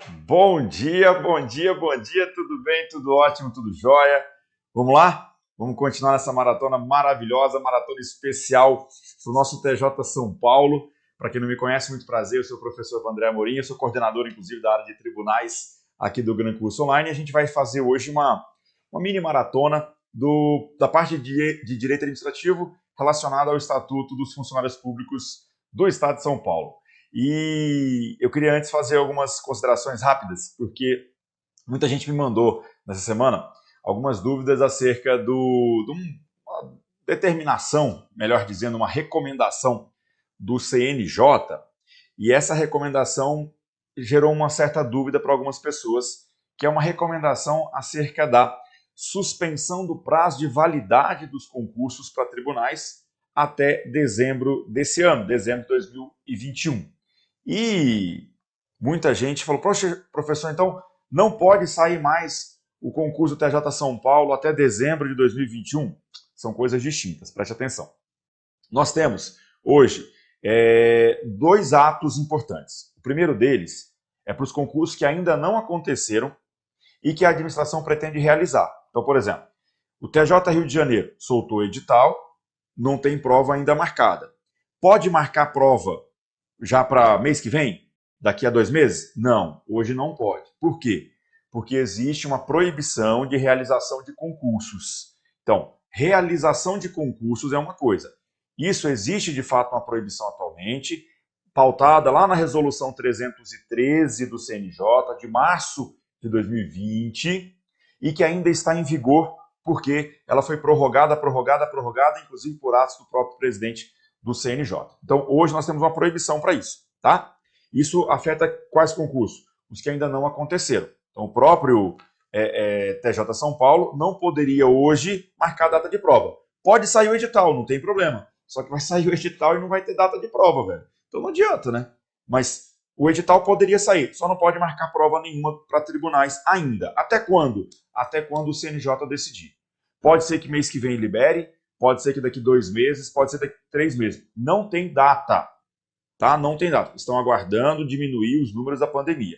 Bom dia, bom dia, bom dia, tudo bem, tudo ótimo, tudo jóia? Vamos lá? Vamos continuar nessa maratona maravilhosa, maratona especial do nosso TJ São Paulo. Para quem não me conhece, muito prazer, eu sou o professor André Amorim, eu sou coordenador, inclusive, da área de tribunais aqui do Gran Curso Online. A gente vai fazer hoje uma mini maratona da parte de direito administrativo relacionada ao Estatuto dos Funcionários Públicos do Estado de São Paulo. E eu queria antes fazer algumas considerações rápidas, porque muita gente me mandou nessa semana algumas dúvidas acerca de uma determinação, melhor dizendo, uma recomendação do CNJ, e essa recomendação gerou uma certa dúvida para algumas pessoas, que é uma recomendação acerca da suspensão do prazo de validade dos concursos para tribunais até dezembro desse ano, dezembro de 2021. E muita gente falou, poxa, professor, então não pode sair mais o concurso TJ São Paulo até dezembro de 2021? São coisas distintas, preste atenção. Nós temos hoje dois atos importantes. O primeiro deles é para os concursos que ainda não aconteceram e que a administração pretende realizar. Então, por exemplo, o TJ Rio de Janeiro soltou o edital, não tem prova ainda marcada. Pode marcar prova já para mês que vem? Daqui a 2 meses? Não, hoje não pode. Por quê? Porque existe uma proibição de realização de concursos. Então, realização de concursos é uma coisa. Isso existe de fato uma proibição atualmente, pautada lá na resolução 313 do CNJ, de março de 2020, e que ainda está em vigor, porque ela foi prorrogada, inclusive por atos do próprio presidente do CNJ. Então, hoje nós temos uma proibição para isso, tá? Isso afeta quais concursos? Os que ainda não aconteceram. Então, o próprio TJ São Paulo não poderia hoje marcar a data de prova. Pode sair o edital, não tem problema. Só que vai sair o edital e não vai ter data de prova, velho. Então não adianta, né? Mas o edital poderia sair, só não pode marcar prova nenhuma para tribunais ainda. Até quando? Até quando o CNJ decidir. Pode ser que mês que vem libere, pode ser que daqui 2 meses, pode ser daqui 3 meses. Não tem data, tá? Não tem data. Estão aguardando diminuir os números da pandemia.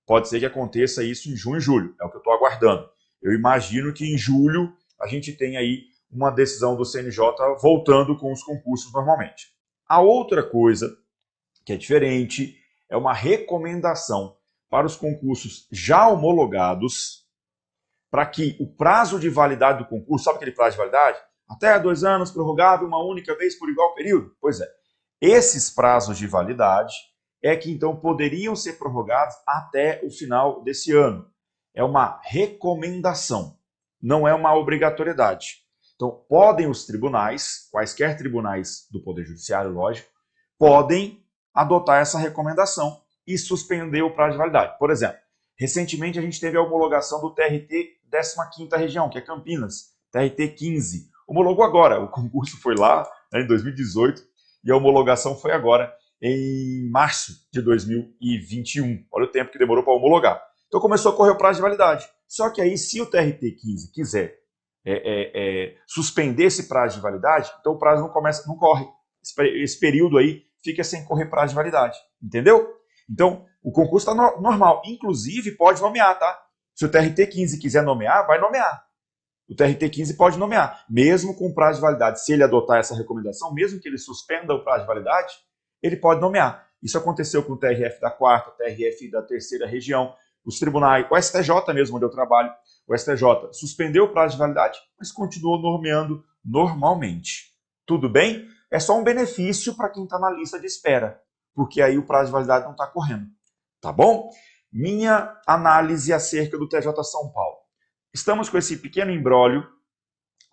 Pode ser que aconteça isso em junho e julho, é o que eu estou aguardando. Eu imagino que em julho a gente tenha aí uma decisão do CNJ voltando com os concursos normalmente. A outra coisa que é diferente é uma recomendação para os concursos já homologados, para que o prazo de validade do concurso, sabe aquele prazo de validade? Até 2 anos, prorrogável uma única vez por igual período? Pois é. Esses prazos de validade é que então poderiam ser prorrogados até o final desse ano. É uma recomendação, não é uma obrigatoriedade. Então, podem os tribunais, quaisquer tribunais do Poder Judiciário, lógico, podem adotar essa recomendação e suspender o prazo de validade. Por exemplo, recentemente a gente teve a homologação do TRT 15ª região, que é Campinas, TRT 15. Homologou agora, o concurso foi lá, né, em 2018, e a homologação foi agora, em março de 2021. Olha o tempo que demorou para homologar. Então começou a correr o prazo de validade. Só que aí, se o TRT 15 quiser suspender esse prazo de validade, então o prazo não corre. Esse período aí fica sem correr prazo de validade. Entendeu? Então, o concurso está normal. Inclusive, pode nomear, tá? Se o TRT 15 quiser nomear, vai nomear. O TRT 15 pode nomear, mesmo com prazo de validade. Se ele adotar essa recomendação, mesmo que ele suspenda o prazo de validade, ele pode nomear. Isso aconteceu com o TRF da 4ª, TRF da 3ª região, os tribunais, o STJ mesmo, onde eu trabalho, o STJ suspendeu o prazo de validade, mas continuou nomeando normalmente. Tudo bem? É só um benefício para quem está na lista de espera, porque aí o prazo de validade não está correndo. Tá bom? Minha análise acerca do TJ São Paulo. Estamos com esse pequeno imbróglio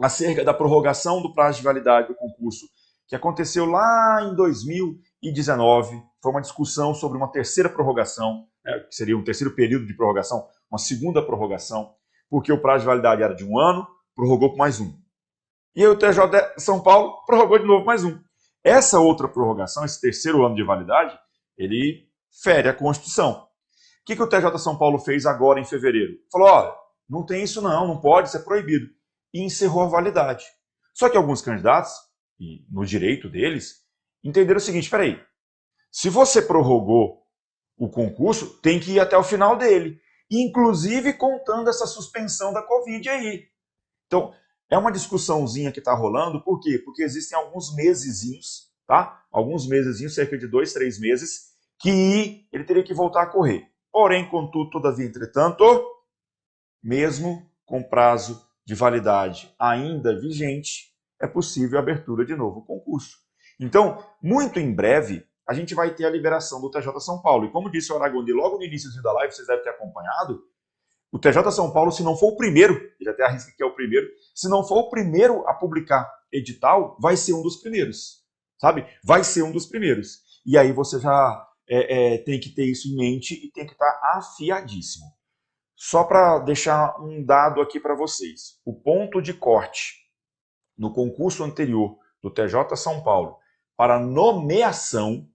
acerca da prorrogação do prazo de validade do concurso, que aconteceu lá em 2019. Foi uma discussão sobre uma terceira prorrogação, né, que seria um terceiro período de prorrogação, uma segunda prorrogação, porque o prazo de validade era de 1 ano, prorrogou por mais 1. E aí o TJ São Paulo prorrogou de novo mais 1. Essa outra prorrogação, esse terceiro ano de validade, ele fere a Constituição. O que o TJ São Paulo fez agora em fevereiro? Falou, olha, não tem isso não pode, isso é proibido. E encerrou a validade. Só que alguns candidatos, e no direito deles, entenderam o seguinte, peraí, se você prorrogou o concurso tem que ir até o final dele, inclusive contando essa suspensão da Covid aí. Então, é uma discussãozinha que está rolando, por quê? Porque existem alguns mesezinhos, tá? Alguns mesezinhos, cerca de 2, 3 meses, que ele teria que voltar a correr. Porém, contudo, todavia, entretanto, mesmo com prazo de validade ainda vigente, é possível a abertura de novo concurso. Então, muito em breve, a gente vai ter a liberação do TJ São Paulo. E como disse o Aragoni logo no início da live, vocês devem ter acompanhado, o TJ São Paulo, se não for o primeiro, ele até arrisca que é o primeiro, se não for o primeiro a publicar edital, vai ser um dos primeiros, sabe? Vai ser um dos primeiros. E aí você já tem que ter isso em mente e tem que estar afiadíssimo. Só para deixar um dado aqui para vocês. O ponto de corte no concurso anterior do TJ São Paulo para nomeação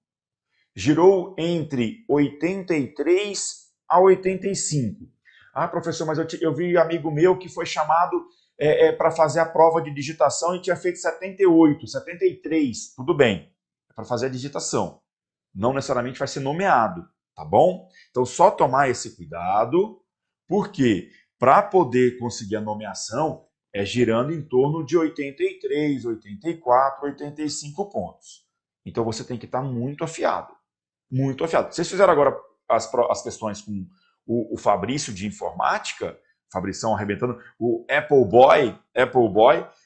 girou entre 83 a 85. Ah, professor, mas eu vi amigo meu que foi chamado para fazer a prova de digitação e tinha feito 78, 73. Tudo bem, é para fazer a digitação. Não necessariamente vai ser nomeado, tá bom? Então, só tomar esse cuidado, porque para poder conseguir a nomeação, é girando em torno de 83, 84, 85 pontos. Então, você tem que estar muito afiado. Muito afiado. Vocês fizeram agora as questões com o Fabrício de informática, Fabrição arrebentando, o Apple Boy,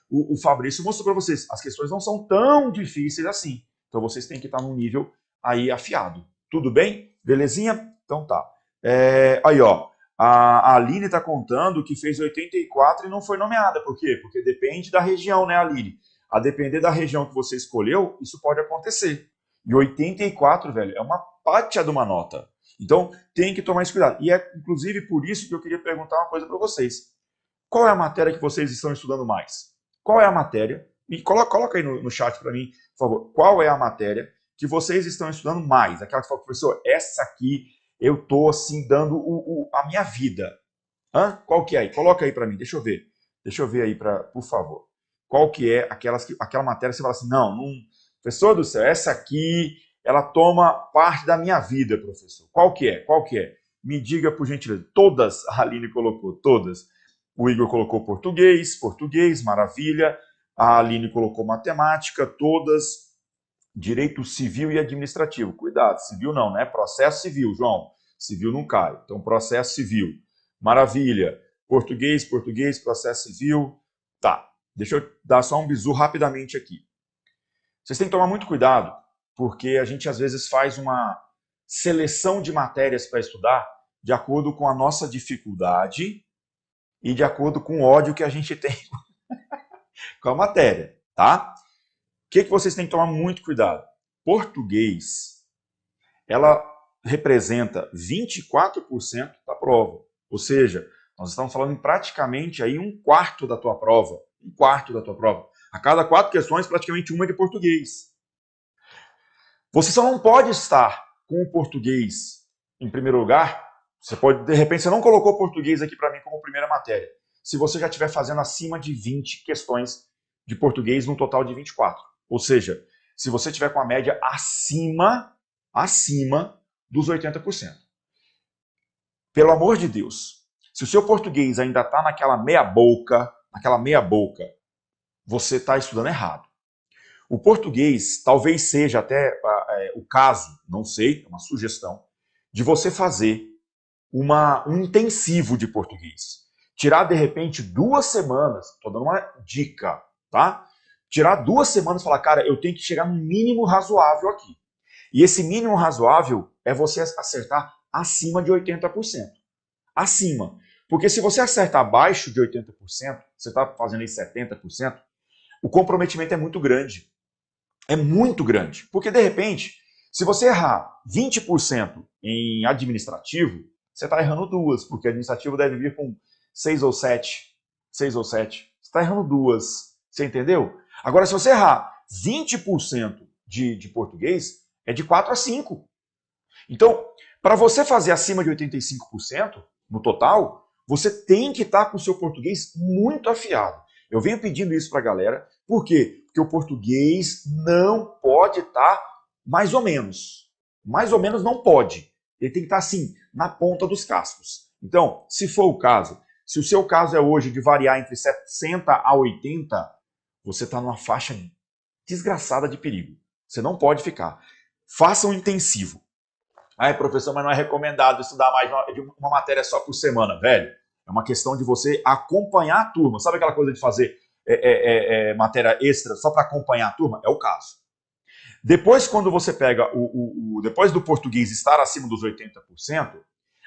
o Fabrício mostrou para vocês, as questões não são tão difíceis assim. Então vocês têm que estar num nível aí afiado. Tudo bem? Belezinha? Então tá. Aí, ó, a Aline está contando que fez 84 e não foi nomeada. Por quê? Porque depende da região, né, Aline? A depender da região que você escolheu, isso pode acontecer. E 84, velho, é uma pátia de uma nota. Então, tem que tomar esse cuidado. E é, inclusive, por isso que eu queria perguntar uma coisa para vocês. Qual é a matéria que vocês estão estudando mais? Qual é a matéria? E coloca aí no chat para mim, por favor. Qual é a matéria que vocês estão estudando mais? Aquela que fala, professor, essa aqui eu tô assim dando a minha vida. Hã? Qual que é aí? Coloca aí para mim, deixa eu ver. Deixa eu ver aí, por favor. Qual que é aquela matéria que você fala assim, não, professor do céu, essa aqui, ela toma parte da minha vida, professor. Qual que é? Qual que é? Me diga, por gentileza. Todas, a Aline colocou, todas. O Igor colocou português, maravilha. A Aline colocou matemática, todas. Direito civil e administrativo. Cuidado, civil não, né? Processo civil, João. Civil não cai. Então, processo civil. Maravilha. Português, processo civil. Tá. Deixa eu dar só um bizu rapidamente aqui. Vocês têm que tomar muito cuidado, porque a gente às vezes faz uma seleção de matérias para estudar de acordo com a nossa dificuldade e de acordo com o ódio que a gente tem com a matéria, tá? O que vocês têm que tomar muito cuidado? Português, ela representa 24% da prova. Ou seja, nós estamos falando em praticamente aí um quarto da tua prova. Um quarto da tua prova. A cada 4 questões, praticamente uma é de português. Você só não pode estar com o português em primeiro lugar. Você pode, de repente, você não colocou português aqui para mim como primeira matéria. Se você já estiver fazendo acima de 20 questões de português num total de 24. Ou seja, se você estiver com a média acima dos 80%. Pelo amor de Deus, se o seu português ainda está naquela meia boca, você está estudando errado. O português talvez seja até o caso, não sei, é uma sugestão, de você fazer um intensivo de português. Tirar, de repente, 2 semanas, estou dando uma dica, tá? Tirar 2 semanas e falar, cara, eu tenho que chegar num mínimo razoável aqui. E esse mínimo razoável é você acertar acima de 80%. Acima. Porque se você acertar abaixo de 80%, você está fazendo aí 70%, o comprometimento é muito grande. É muito grande. Porque, de repente, se você errar 20% em administrativo, você está errando 2, porque administrativo deve vir com 6 ou 7. 6 ou 7. Você está errando 2. Você entendeu? Agora, se você errar 20% de português, é de 4 a 5. Então, para você fazer acima de 85% no total, você tem que estar com o seu português muito afiado. Eu venho pedindo isso para a galera. Por quê? Porque o português não pode estar mais ou menos. Mais ou menos não pode. Ele tem que estar assim, na ponta dos cascos. Então, se for o caso, se o seu caso é hoje de variar entre 60 a 80, você está numa faixa desgraçada de perigo. Você não pode ficar. Faça um intensivo. Ai, professor, mas não é recomendado estudar mais de uma matéria só por semana. Velho, é uma questão de você acompanhar a turma. Sabe aquela coisa de fazer matéria extra só para acompanhar a turma? É o caso. Depois, quando você pega depois do português estar acima dos 80%,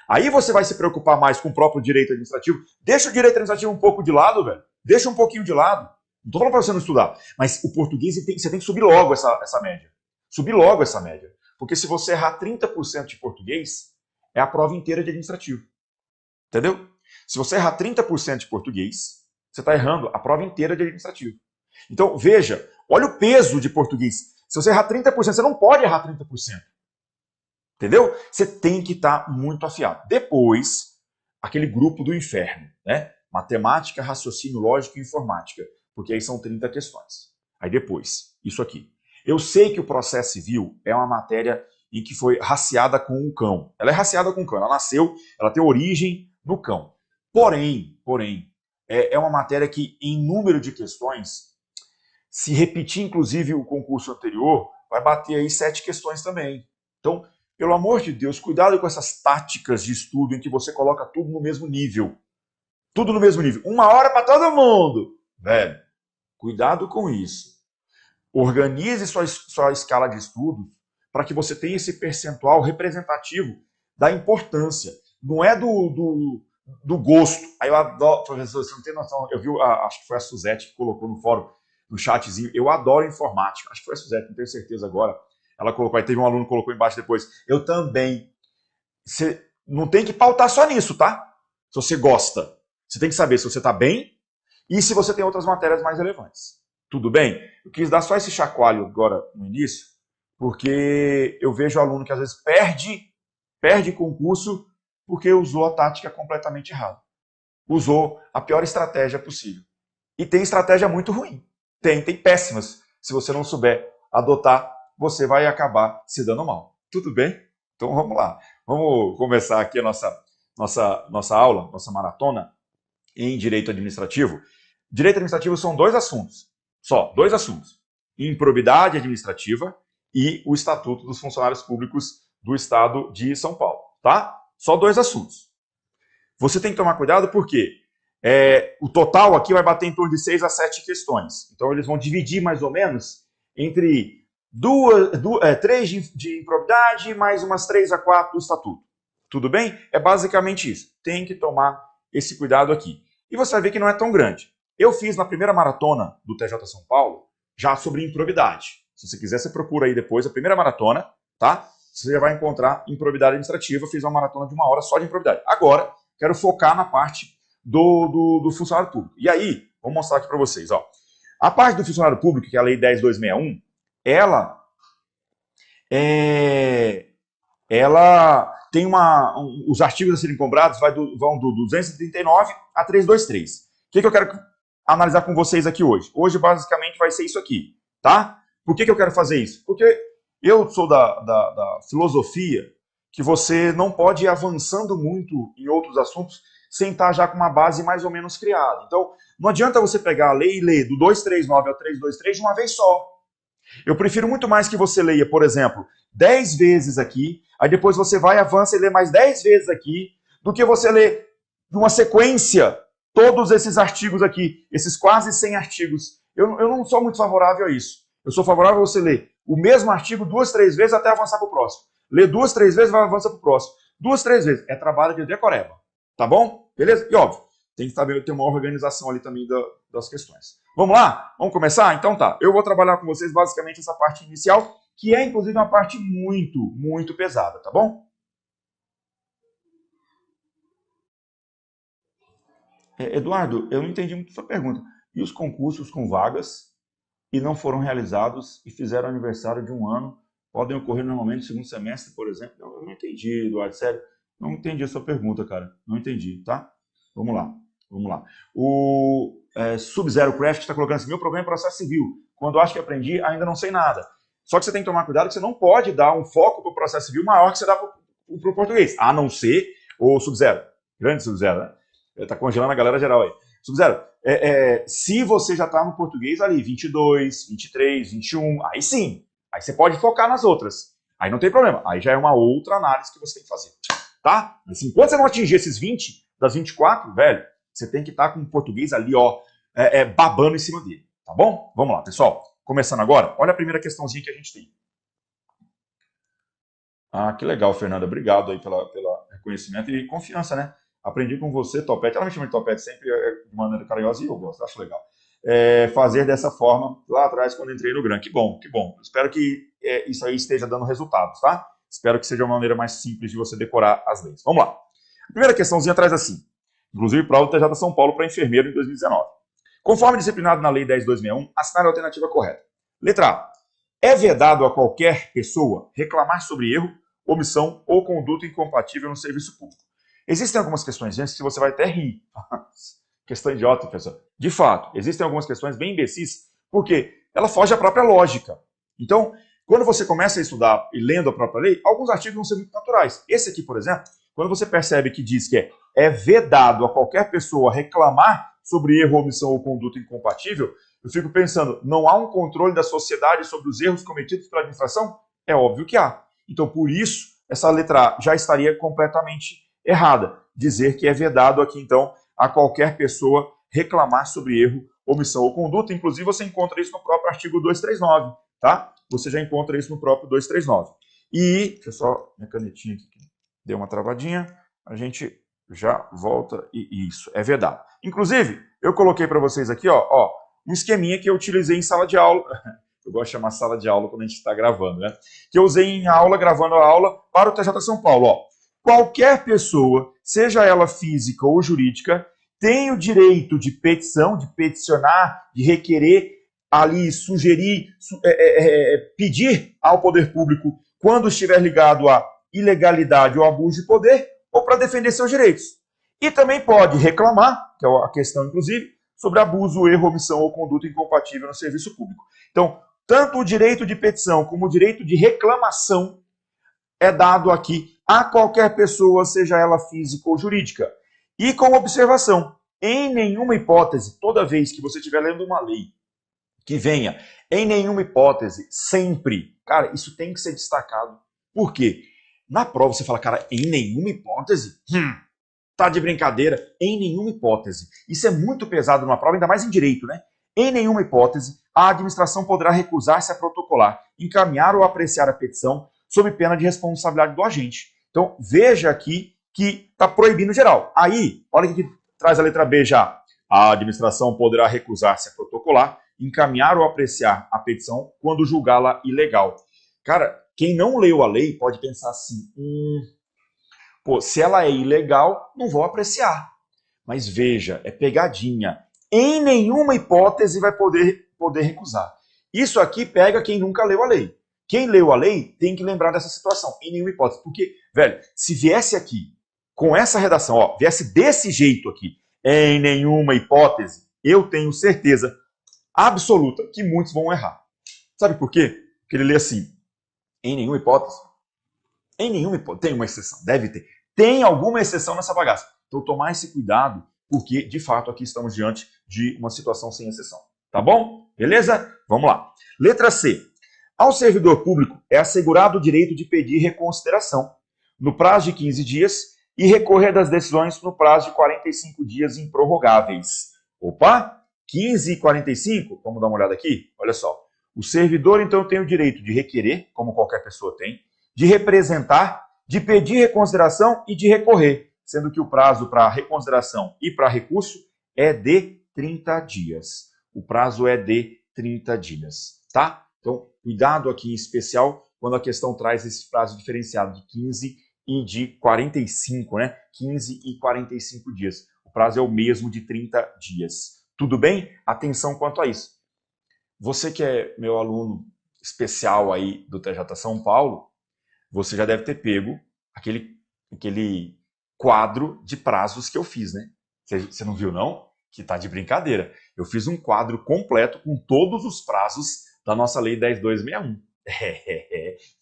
aí você vai se preocupar mais com o próprio direito administrativo. Deixa o direito administrativo um pouco de lado, velho. Deixa um pouquinho de lado. Não estou falando para você não estudar, mas o português você tem que subir logo essa média. Subir logo essa média. Porque se você errar 30% de português, é a prova inteira de administrativo. Entendeu? Se você errar 30% de português, você está errando a prova inteira de administrativo. Então, veja, olha o peso de português. Se você errar 30%, você não pode errar 30%. Entendeu? Você tem que estar muito afiado. Depois, aquele grupo do inferno, né? Matemática, raciocínio lógico e informática. Porque aí são 30 questões. Aí depois, isso aqui. Eu sei que o processo civil é uma matéria em que foi raciada com um cão. Ela é raciada com um cão. Ela nasceu, ela tem origem no cão. Porém, é uma matéria que, em número de questões, se repetir, inclusive, o concurso anterior, vai bater aí 7 questões também. Então, pelo amor de Deus, cuidado com essas táticas de estudo em que você coloca tudo no mesmo nível. Tudo no mesmo nível. 1 hora para todo mundo. Velho, cuidado com isso. Organize sua escala de estudos para que você tenha esse percentual representativo da importância. Não é do gosto. Aí eu adoro, professor, você não tem noção. Eu vi, acho que foi a Suzete que colocou no fórum, no chatzinho. Eu adoro informática. Acho que foi a Suzete, não tenho certeza agora. Ela colocou, aí teve um aluno que colocou embaixo depois. Eu também. Você não tem que pautar só nisso, tá? Se você gosta. Você tem que saber se você está bem e se você tem outras matérias mais relevantes. Tudo bem? Eu quis dar só esse chacoalho agora no início, porque eu vejo aluno que às vezes perde concurso porque usou a tática completamente errada. Usou a pior estratégia possível. E tem estratégia muito ruim. Tem péssimas. Se você não souber adotar, você vai acabar se dando mal. Tudo bem? Então vamos lá. Vamos começar aqui a nossa aula, nossa maratona em Direito Administrativo. Direito Administrativo são 2 assuntos. Só 2 assuntos. Improbidade administrativa e o Estatuto dos Funcionários Públicos do Estado de São Paulo. Tá? Só 2 assuntos. Você tem que tomar cuidado porque o total aqui vai bater em torno de 6 a 7 questões. Então eles vão dividir mais ou menos entre 3 de improbidade mais umas 3 a 4 do Estatuto. Tudo bem? É basicamente isso. Tem que tomar esse cuidado aqui. E você vai ver que não é tão grande. Eu fiz na primeira maratona do TJ São Paulo já sobre improbidade. Se você quiser, você procura aí depois a primeira maratona, tá? Você já vai encontrar improbidade administrativa. Eu fiz uma maratona de 1 hora só de improbidade. Agora, quero focar na parte do funcionário público. E aí, vou mostrar aqui para vocês. Ó. A parte do funcionário público, que é a Lei 10.261, ela tem os artigos a serem cobrados vão do 239 a 323. O que eu quero analisar com vocês aqui hoje? Hoje, basicamente, vai ser isso aqui, tá? Por que eu quero fazer isso? Porque eu sou da filosofia que você não pode ir avançando muito em outros assuntos sem estar já com uma base mais ou menos criada. Então, não adianta você pegar a lei e ler do 239 ao 323 de uma vez só. Eu prefiro muito mais que você leia, por exemplo, 10 vezes aqui, aí depois você vai, avança e lê mais 10 vezes aqui, do que você ler de uma sequência todos esses artigos aqui, esses quase 100 artigos. Eu não sou muito favorável a isso. Eu sou favorável a você ler o mesmo artigo 2, 3 vezes até avançar para o próximo. Lê 2, 3 vezes, vai avançar para o próximo. 2, 3 vezes. É trabalho de decoreba. Tá bom? Beleza? E óbvio, tem que saber ter uma organização ali também das questões. Vamos lá? Vamos começar? Então tá. Eu vou trabalhar com vocês basicamente essa parte inicial, que é inclusive uma parte muito, muito pesada, tá bom? Eduardo, eu não entendi muito a sua pergunta. E os concursos com vagas e não foram realizados e fizeram aniversário de 1 ano, podem ocorrer normalmente no segundo semestre, por exemplo? Eu não entendi, Eduardo, sério. Não entendi a sua pergunta, cara. Não entendi, tá? Vamos lá. O Sub-Zero Craft está colocando assim, meu problema é processo civil. Quando eu acho que aprendi, ainda não sei nada. Só que você tem que tomar cuidado que você não pode dar um foco para o processo civil maior que você dá para o português. A não ser o Sub-Zero. Grande Sub-Zero, né? Tá congelando a galera geral aí. Sub-Zero, se você já tá no português ali, 22, 23, 21, aí sim. Aí você pode focar nas outras. Aí não tem problema. Aí já é uma outra análise que você tem que fazer. Tá? Assim, enquanto você não atingir esses 20 das 24, velho, você tem que estar com o português ali, ó, babando em cima dele. Tá bom? Vamos lá, pessoal. Começando agora, olha a primeira questãozinha que a gente tem. Ah, que legal, Fernanda. Obrigado aí pelo reconhecimento e confiança, né? Aprendi com você, Topete. Ela me chama de Topete sempre de maneira carinhosa e eu gosto, acho legal. Fazer dessa forma lá atrás quando entrei no GRAN. Que bom, que bom. Espero que isso aí esteja dando resultados, tá? Espero que seja uma maneira mais simples de você decorar as leis. Vamos lá. A primeira questãozinha traz assim. Inclusive, prova do TJ São Paulo para enfermeiro em 2019. Conforme disciplinado na Lei 10.261, assinale a alternativa correta. Letra A. É vedado a qualquer pessoa reclamar sobre erro, omissão ou conduta incompatível no serviço público. Existem algumas questões, gente, que você vai até rir. Questão idiota, professor. De fato, existem algumas questões bem imbecis, porque ela foge à própria lógica. Então, quando você começa a estudar e lendo a própria lei, alguns artigos vão ser muito naturais. Esse aqui, por exemplo, quando você percebe que diz que é vedado a qualquer pessoa reclamar sobre erro, omissão ou conduta incompatível, eu fico pensando, não há um controle da sociedade sobre os erros cometidos pela administração? É óbvio que há. Então, por isso, essa letra A já estaria completamente errada. Dizer que é vedado aqui, então, a qualquer pessoa reclamar sobre erro, omissão ou conduta. Inclusive, você encontra isso no próprio artigo 239, tá? Você já encontra isso no próprio 239. E, deixa eu só, minha canetinha aqui, deu uma travadinha, a gente já volta e isso, é vedado. Inclusive, eu coloquei para vocês aqui, ó, um esqueminha que eu utilizei em sala de aula. Eu gosto de chamar sala de aula quando a gente está gravando, né? Que eu usei em aula, gravando a aula para o TJ São Paulo, ó. Qualquer pessoa, seja ela física ou jurídica, tem o direito de petição, de peticionar, de requerer, ali, sugerir, pedir ao poder público quando estiver ligado à ilegalidade ou abuso de poder ou para defender seus direitos. E também pode reclamar, que é a questão, inclusive, sobre abuso, erro, omissão ou conduta incompatível no serviço público. Então, tanto o direito de petição como o direito de reclamação é dado aqui a qualquer pessoa, seja ela física ou jurídica. E com observação, em nenhuma hipótese, toda vez que você estiver lendo uma lei que venha, em nenhuma hipótese, sempre, cara, isso tem que ser destacado. Por quê? Na prova você fala, cara, em nenhuma hipótese? Tá de brincadeira? Em nenhuma hipótese. Isso é muito pesado numa prova, ainda mais em direito, né? Em nenhuma hipótese, a administração poderá recusar-se a protocolar, encaminhar ou apreciar a petição sob pena de responsabilidade do agente. Então, veja aqui que está proibindo geral. Aí, olha que traz a letra B já. A administração poderá recusar-se a protocolar, encaminhar ou apreciar a petição quando julgá-la ilegal. Cara, quem não leu a lei pode pensar assim, pô, se ela é ilegal, não vou apreciar. Mas veja, é pegadinha. Em nenhuma hipótese vai poder recusar. Isso aqui pega quem nunca leu a lei. Quem leu a lei tem que lembrar dessa situação, em nenhuma hipótese. Porque, velho, se viesse aqui com essa redação, ó, viesse desse jeito aqui, em nenhuma hipótese, eu tenho certeza absoluta que muitos vão errar. Sabe por quê? Porque ele lê assim, em nenhuma hipótese. Em nenhuma hipótese. Tem uma exceção, deve ter. Tem alguma exceção nessa bagaça. Então, tomar esse cuidado, porque, de fato, aqui estamos diante de uma situação sem exceção. Tá bom? Beleza? Vamos lá. Letra C. Ao servidor público é assegurado o direito de pedir reconsideração no prazo de 15 dias e recorrer das decisões no prazo de 45 dias improrrogáveis. Opa! 15 e 45? Vamos dar uma olhada aqui? Olha só. O servidor, então, tem o direito de requerer, como qualquer pessoa tem, de representar, de pedir reconsideração e de recorrer, sendo que o prazo para reconsideração e para recurso é de 30 dias. O prazo é de 30 dias, tá? Então, cuidado aqui em especial quando a questão traz esse prazo diferenciado de 15 e de 45, né? 15 e 45 dias. O prazo é o mesmo de 30 dias. Tudo bem? Atenção quanto a isso. Você que é meu aluno especial aí do TJ São Paulo, você já deve ter pego aquele quadro de prazos que eu fiz, né? Você não viu, não? Que tá de brincadeira. Eu fiz um quadro completo com todos os prazos da nossa Lei 10.261.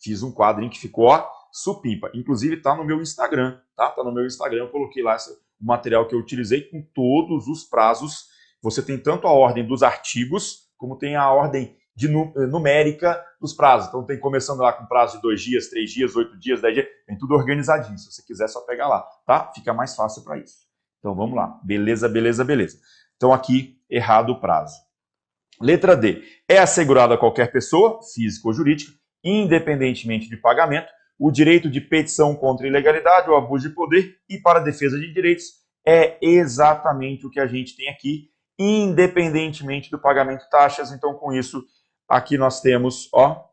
Fiz um quadrinho que ficou, ó, supimpa. Inclusive está no meu Instagram, tá? Está no meu Instagram, eu coloquei lá o material que eu utilizei com todos os prazos. Você tem tanto a ordem dos artigos, como tem a ordem numérica dos prazos. Então tem começando lá com prazo de 2 dias, 3 dias, 8 dias, 10 dias, tem tudo organizadinho. Se você quiser, é só pegar lá, tá? Fica mais fácil para isso. Então vamos lá. Beleza, beleza, beleza. Então aqui, errado o prazo. Letra D. É assegurado a qualquer pessoa, física ou jurídica, independentemente de pagamento, o direito de petição contra ilegalidade ou abuso de poder e para a defesa de direitos. É exatamente o que a gente tem aqui, independentemente do pagamento de taxas. Então, com isso, aqui nós temos, ó,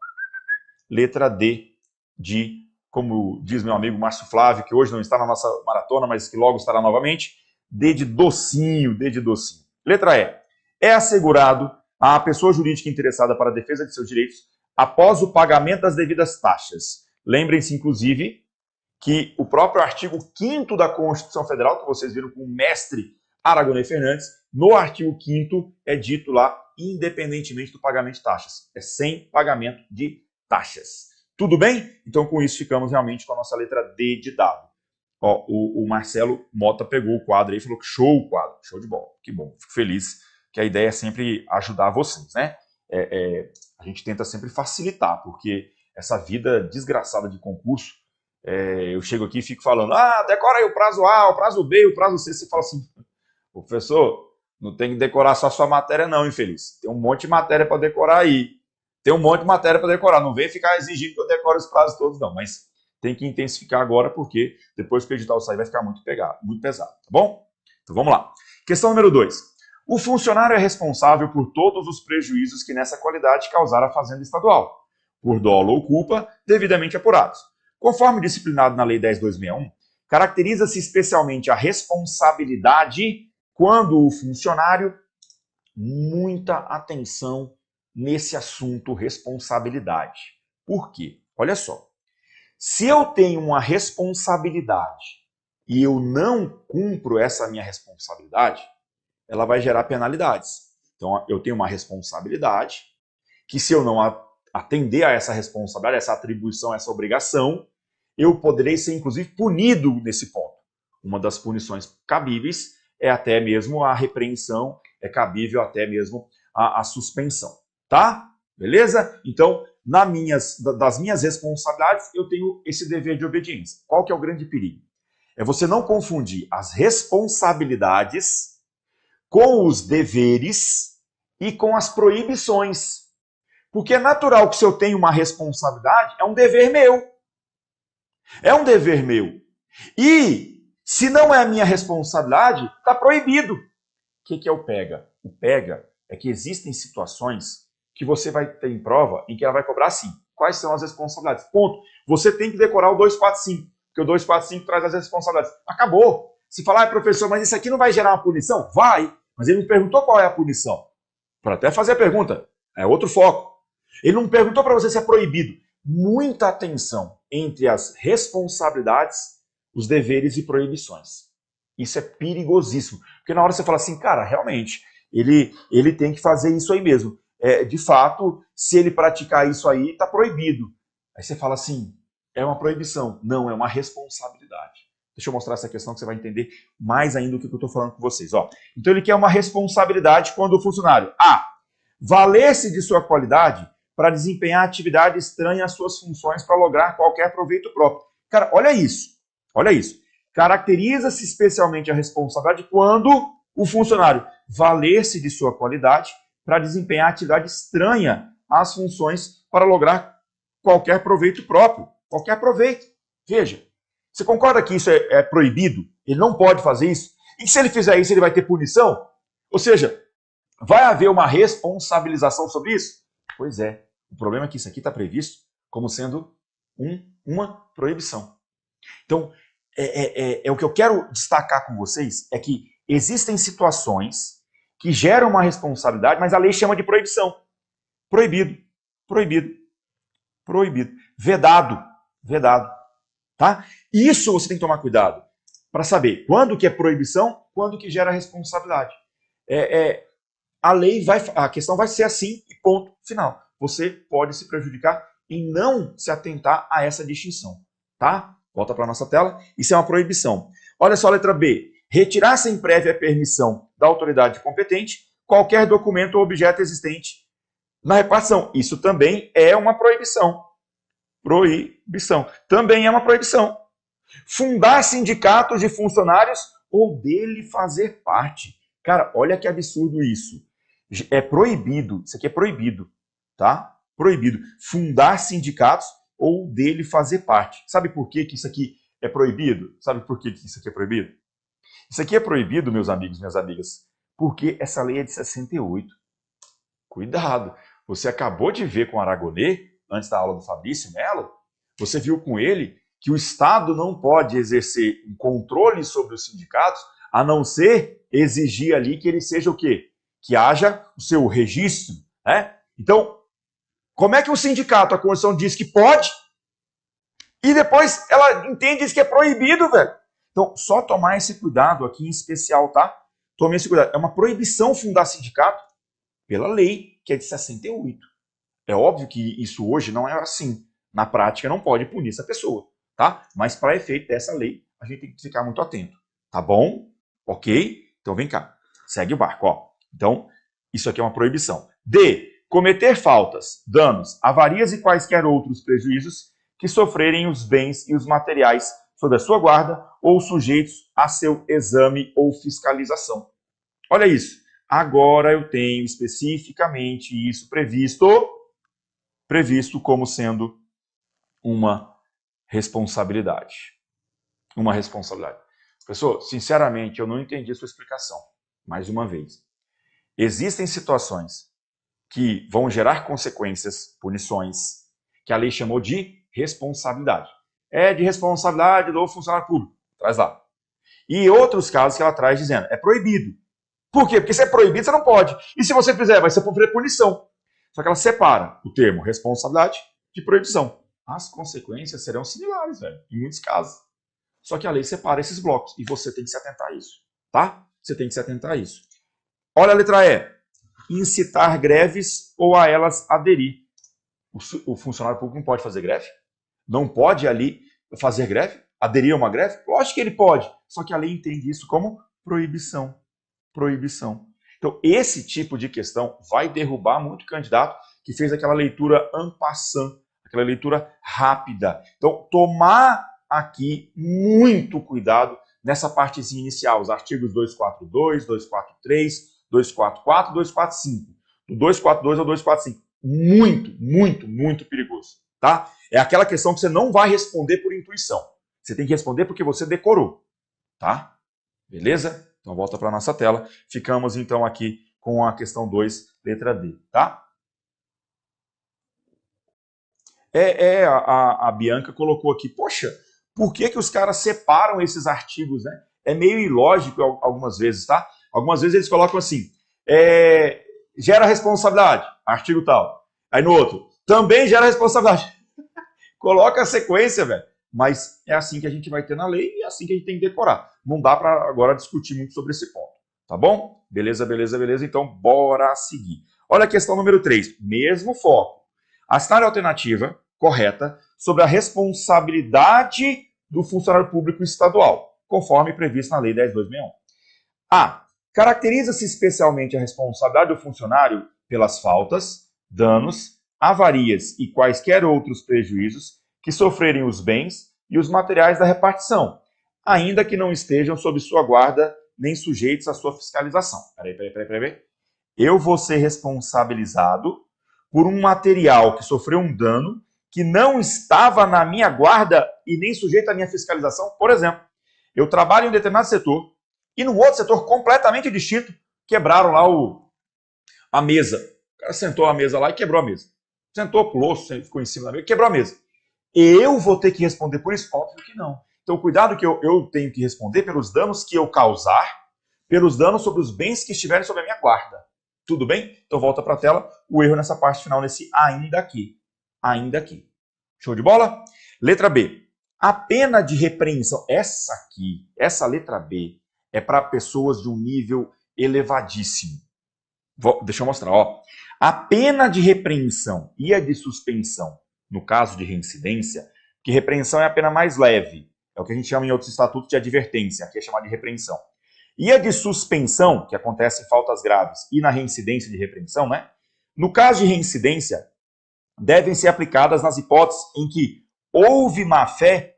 letra D de, como diz meu amigo Márcio Flávio, que hoje não está na nossa maratona, mas que logo estará novamente, D de docinho, D de docinho. Letra E. É assegurado à pessoa jurídica interessada para a defesa de seus direitos após o pagamento das devidas taxas. Lembrem-se, inclusive, que o próprio artigo 5º da Constituição Federal, que vocês viram com o mestre Aragonês Fernandes, no artigo 5º é dito lá, independentemente do pagamento de taxas. É sem pagamento de taxas. Tudo bem? Então, com isso, ficamos realmente com a nossa letra D de dado. Ó, o Marcelo Mota pegou o quadro aí e falou que show o quadro, show de bola. Que bom, fico feliz, que a ideia é sempre ajudar vocês, né? A gente tenta sempre facilitar, porque essa vida desgraçada de concurso, eu chego aqui e fico falando, decora aí o prazo A, o prazo B, o prazo C. Você fala assim, professor, não tem que decorar só a sua matéria não, infeliz. Tem um monte de matéria para decorar aí. Tem um monte de matéria para decorar. Não vem ficar exigindo que eu decore os prazos todos, não. Mas tem que intensificar agora, porque depois que o edital sair vai ficar muito pesado, tá bom? Então vamos lá. Questão número 2. O funcionário é responsável por todos os prejuízos que nessa qualidade causar a Fazenda Estadual, por dolo ou culpa, devidamente apurados. Conforme disciplinado na Lei 10.261, caracteriza-se especialmente a responsabilidade quando o funcionário... Muita atenção nesse assunto responsabilidade. Por quê? Olha só. Se eu tenho uma responsabilidade e eu não cumpro essa minha responsabilidade, ela vai gerar penalidades. Então, eu tenho uma responsabilidade que, se eu não atender a essa responsabilidade, essa atribuição, essa obrigação, eu poderei ser, inclusive, punido nesse ponto. Uma das punições cabíveis é até mesmo a repreensão, é cabível até mesmo a suspensão. Tá? Beleza? Então, das minhas responsabilidades, eu tenho esse dever de obediência. Qual que é o grande perigo? É você não confundir as responsabilidades com os deveres e com as proibições. Porque é natural que, se eu tenho uma responsabilidade, é um dever meu. É um dever meu. E, se não é a minha responsabilidade, está proibido. O que é o PEGA? O PEGA é que existem situações que você vai ter em prova em que ela vai cobrar assim. Quais são as responsabilidades? Ponto. Você tem que decorar o 245, porque o 245 traz as responsabilidades. Acabou. Se falar, professor, mas isso aqui não vai gerar uma punição? Vai. Mas ele me perguntou qual é a punição. Para até fazer a pergunta. É outro foco. Ele não perguntou para você se é proibido. Muita atenção entre as responsabilidades, os deveres e proibições. Isso é perigosíssimo. Porque na hora você fala assim, cara, realmente, ele tem que fazer isso aí mesmo. De fato, se ele praticar isso aí, está proibido. Aí você fala assim, é uma proibição. Não, é uma responsabilidade. Deixa eu mostrar essa questão que você vai entender mais ainda do que eu estou falando com vocês. Ó. Então ele quer uma responsabilidade quando o funcionário A. valer-se de sua qualidade para desempenhar atividade estranha às suas funções para lograr qualquer proveito próprio. Cara, olha isso. Olha isso. Caracteriza-se especialmente a responsabilidade quando o funcionário valer-se de sua qualidade para desempenhar atividade estranha às funções para lograr qualquer proveito próprio. Qualquer proveito. Veja, você concorda que isso é proibido? Ele não pode fazer isso? E se ele fizer isso, ele vai ter punição? Ou seja, vai haver uma responsabilização sobre isso? Pois é. O problema é que isso aqui está previsto como sendo uma proibição. Então, o que eu quero destacar com vocês é que existem situações que geram uma responsabilidade, mas a lei chama de proibição. Proibido, proibido, proibido. Vedado, vedado. Tá? Isso você tem que tomar cuidado para saber quando que é proibição, quando que gera responsabilidade. A questão vai ser assim e ponto final. Você pode se prejudicar em não se atentar a essa distinção. Tá? Volta para a nossa tela. Isso é uma proibição. Olha só a letra B. Retirar sem prévia permissão da autoridade competente qualquer documento ou objeto existente na repartição. Isso também é uma proibição. Proibição. Também é uma proibição. Fundar sindicatos de funcionários ou dele fazer parte. Cara, olha que absurdo isso. É proibido. Isso aqui é proibido. Tá? Proibido. Fundar sindicatos ou dele fazer parte. Sabe por que isso aqui é proibido? Sabe por que isso aqui é proibido? Isso aqui é proibido, meus amigos, minhas amigas, porque essa lei é de 68. Cuidado. Você acabou de ver com o Aragonês, antes da aula do Fabrício Melo, você viu com ele que o Estado não pode exercer um controle sobre os sindicatos, a não ser exigir ali que ele seja o quê? Que haja o seu registro, né? Então, como é que o sindicato, a Constituição diz que pode, e depois ela entende e diz que é proibido, velho? Então, só tomar esse cuidado aqui em especial, tá? Tome esse cuidado. É uma proibição fundar sindicato pela lei, que é de 68. É óbvio que isso hoje não é assim. Na prática, não pode punir essa pessoa, tá? Mas para efeito dessa lei, a gente tem que ficar muito atento, tá bom? Ok? Então, vem cá. Segue o barco, ó. Então, isso aqui é uma proibição. D. Cometer faltas, danos, avarias e quaisquer outros prejuízos que sofrerem os bens e os materiais sob a sua guarda ou sujeitos a seu exame ou fiscalização. Olha isso. Agora eu tenho especificamente isso previsto como sendo uma responsabilidade. Uma responsabilidade. Professor, sinceramente, eu não entendi a sua explicação. Mais uma vez. Existem situações que vão gerar consequências, punições, que a lei chamou de responsabilidade. É de responsabilidade do funcionário público. Traz lá. E outros casos que ela traz dizendo, é proibido. Por quê? Porque se é proibido, você não pode. E se você fizer, vai ser por punição. Só que ela separa o termo responsabilidade de proibição. As consequências serão similares, velho, em muitos casos. Só que a lei separa esses blocos e você tem que se atentar a isso, tá? Você tem que se atentar a isso. Olha a letra E. Incitar greves ou a elas aderir. O funcionário público não pode fazer greve? Não pode ali fazer greve? Aderir a uma greve? Lógico que ele pode, só que a lei entende isso como proibição. Proibição. Então, esse tipo de questão vai derrubar muito candidato que fez aquela leitura en passant, aquela leitura rápida. Então, tomar aqui muito cuidado nessa partezinha inicial, os artigos 242, 243, 244, 245. Do 242 ao 245. Muito perigoso, tá? É aquela questão que você não vai responder por intuição. Você tem que responder porque você decorou, tá? Beleza? Então volta para a nossa tela. Ficamos então aqui com a questão 2, letra D, tá? A Bianca colocou aqui, poxa, por que os caras separam esses artigos, né? É meio ilógico algumas vezes, tá? Algumas vezes eles colocam assim, gera responsabilidade, artigo tal. Aí no outro, também gera responsabilidade. Coloca a sequência, velho. Mas é assim que a gente vai ter na lei e é assim que a gente tem que decorar. Não dá para agora discutir muito sobre esse ponto. Tá bom? Beleza. Então, bora seguir. Olha a questão número 3. Mesmo foco. Assinar a alternativa correta sobre a responsabilidade do funcionário público estadual, conforme previsto na Lei 10.261. A. Caracteriza-se especialmente a responsabilidade do funcionário pelas faltas, danos, avarias e quaisquer outros prejuízos que sofrerem os bens e os materiais da repartição, ainda que não estejam sob sua guarda nem sujeitos à sua fiscalização. Peraí. Eu vou ser responsabilizado por um material que sofreu um dano que não estava na minha guarda e nem sujeito à minha fiscalização. Por exemplo, eu trabalho em um determinado setor e num outro setor completamente distinto quebraram lá a mesa. O cara sentou a mesa lá e quebrou a mesa. Sentou, pulou, ficou em cima da mesa, quebrou a mesa. Eu vou ter que responder por isso? Óbvio que não. Então, cuidado que eu tenho que responder pelos danos que eu causar, pelos danos sobre os bens que estiverem sob a minha guarda. Tudo bem? Então, volta para a tela. O erro nessa parte final, nesse ainda aqui. Ainda aqui. Show de bola? Letra B. A pena de repreensão. Essa letra B, é para pessoas de um nível elevadíssimo. Deixa eu mostrar. Ó. A pena de repreensão e a de suspensão, no caso de reincidência, que repreensão é a pena mais leve. É o que a gente chama em outros estatutos de advertência, aqui é chamado de repreensão. E a de suspensão, que acontece em faltas graves, e na reincidência de repreensão, né? No caso de reincidência, devem ser aplicadas nas hipóteses em que houve má-fé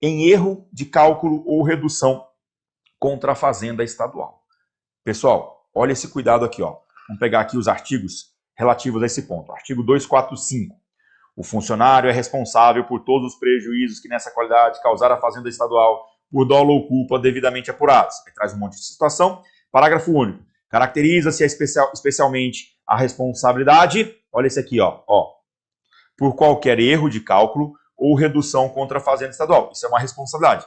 em erro de cálculo ou redução contra a fazenda estadual. Pessoal, olha esse cuidado aqui, ó. Vamos pegar aqui os artigos relativos a esse ponto. Artigo 245. O funcionário é responsável por todos os prejuízos que nessa qualidade causar a fazenda estadual por dolo ou culpa devidamente apurados. Aí traz um monte de situação. Parágrafo único. Caracteriza-se especialmente a responsabilidade, olha esse aqui, ó, por qualquer erro de cálculo ou redução contra a fazenda estadual. Isso é uma responsabilidade.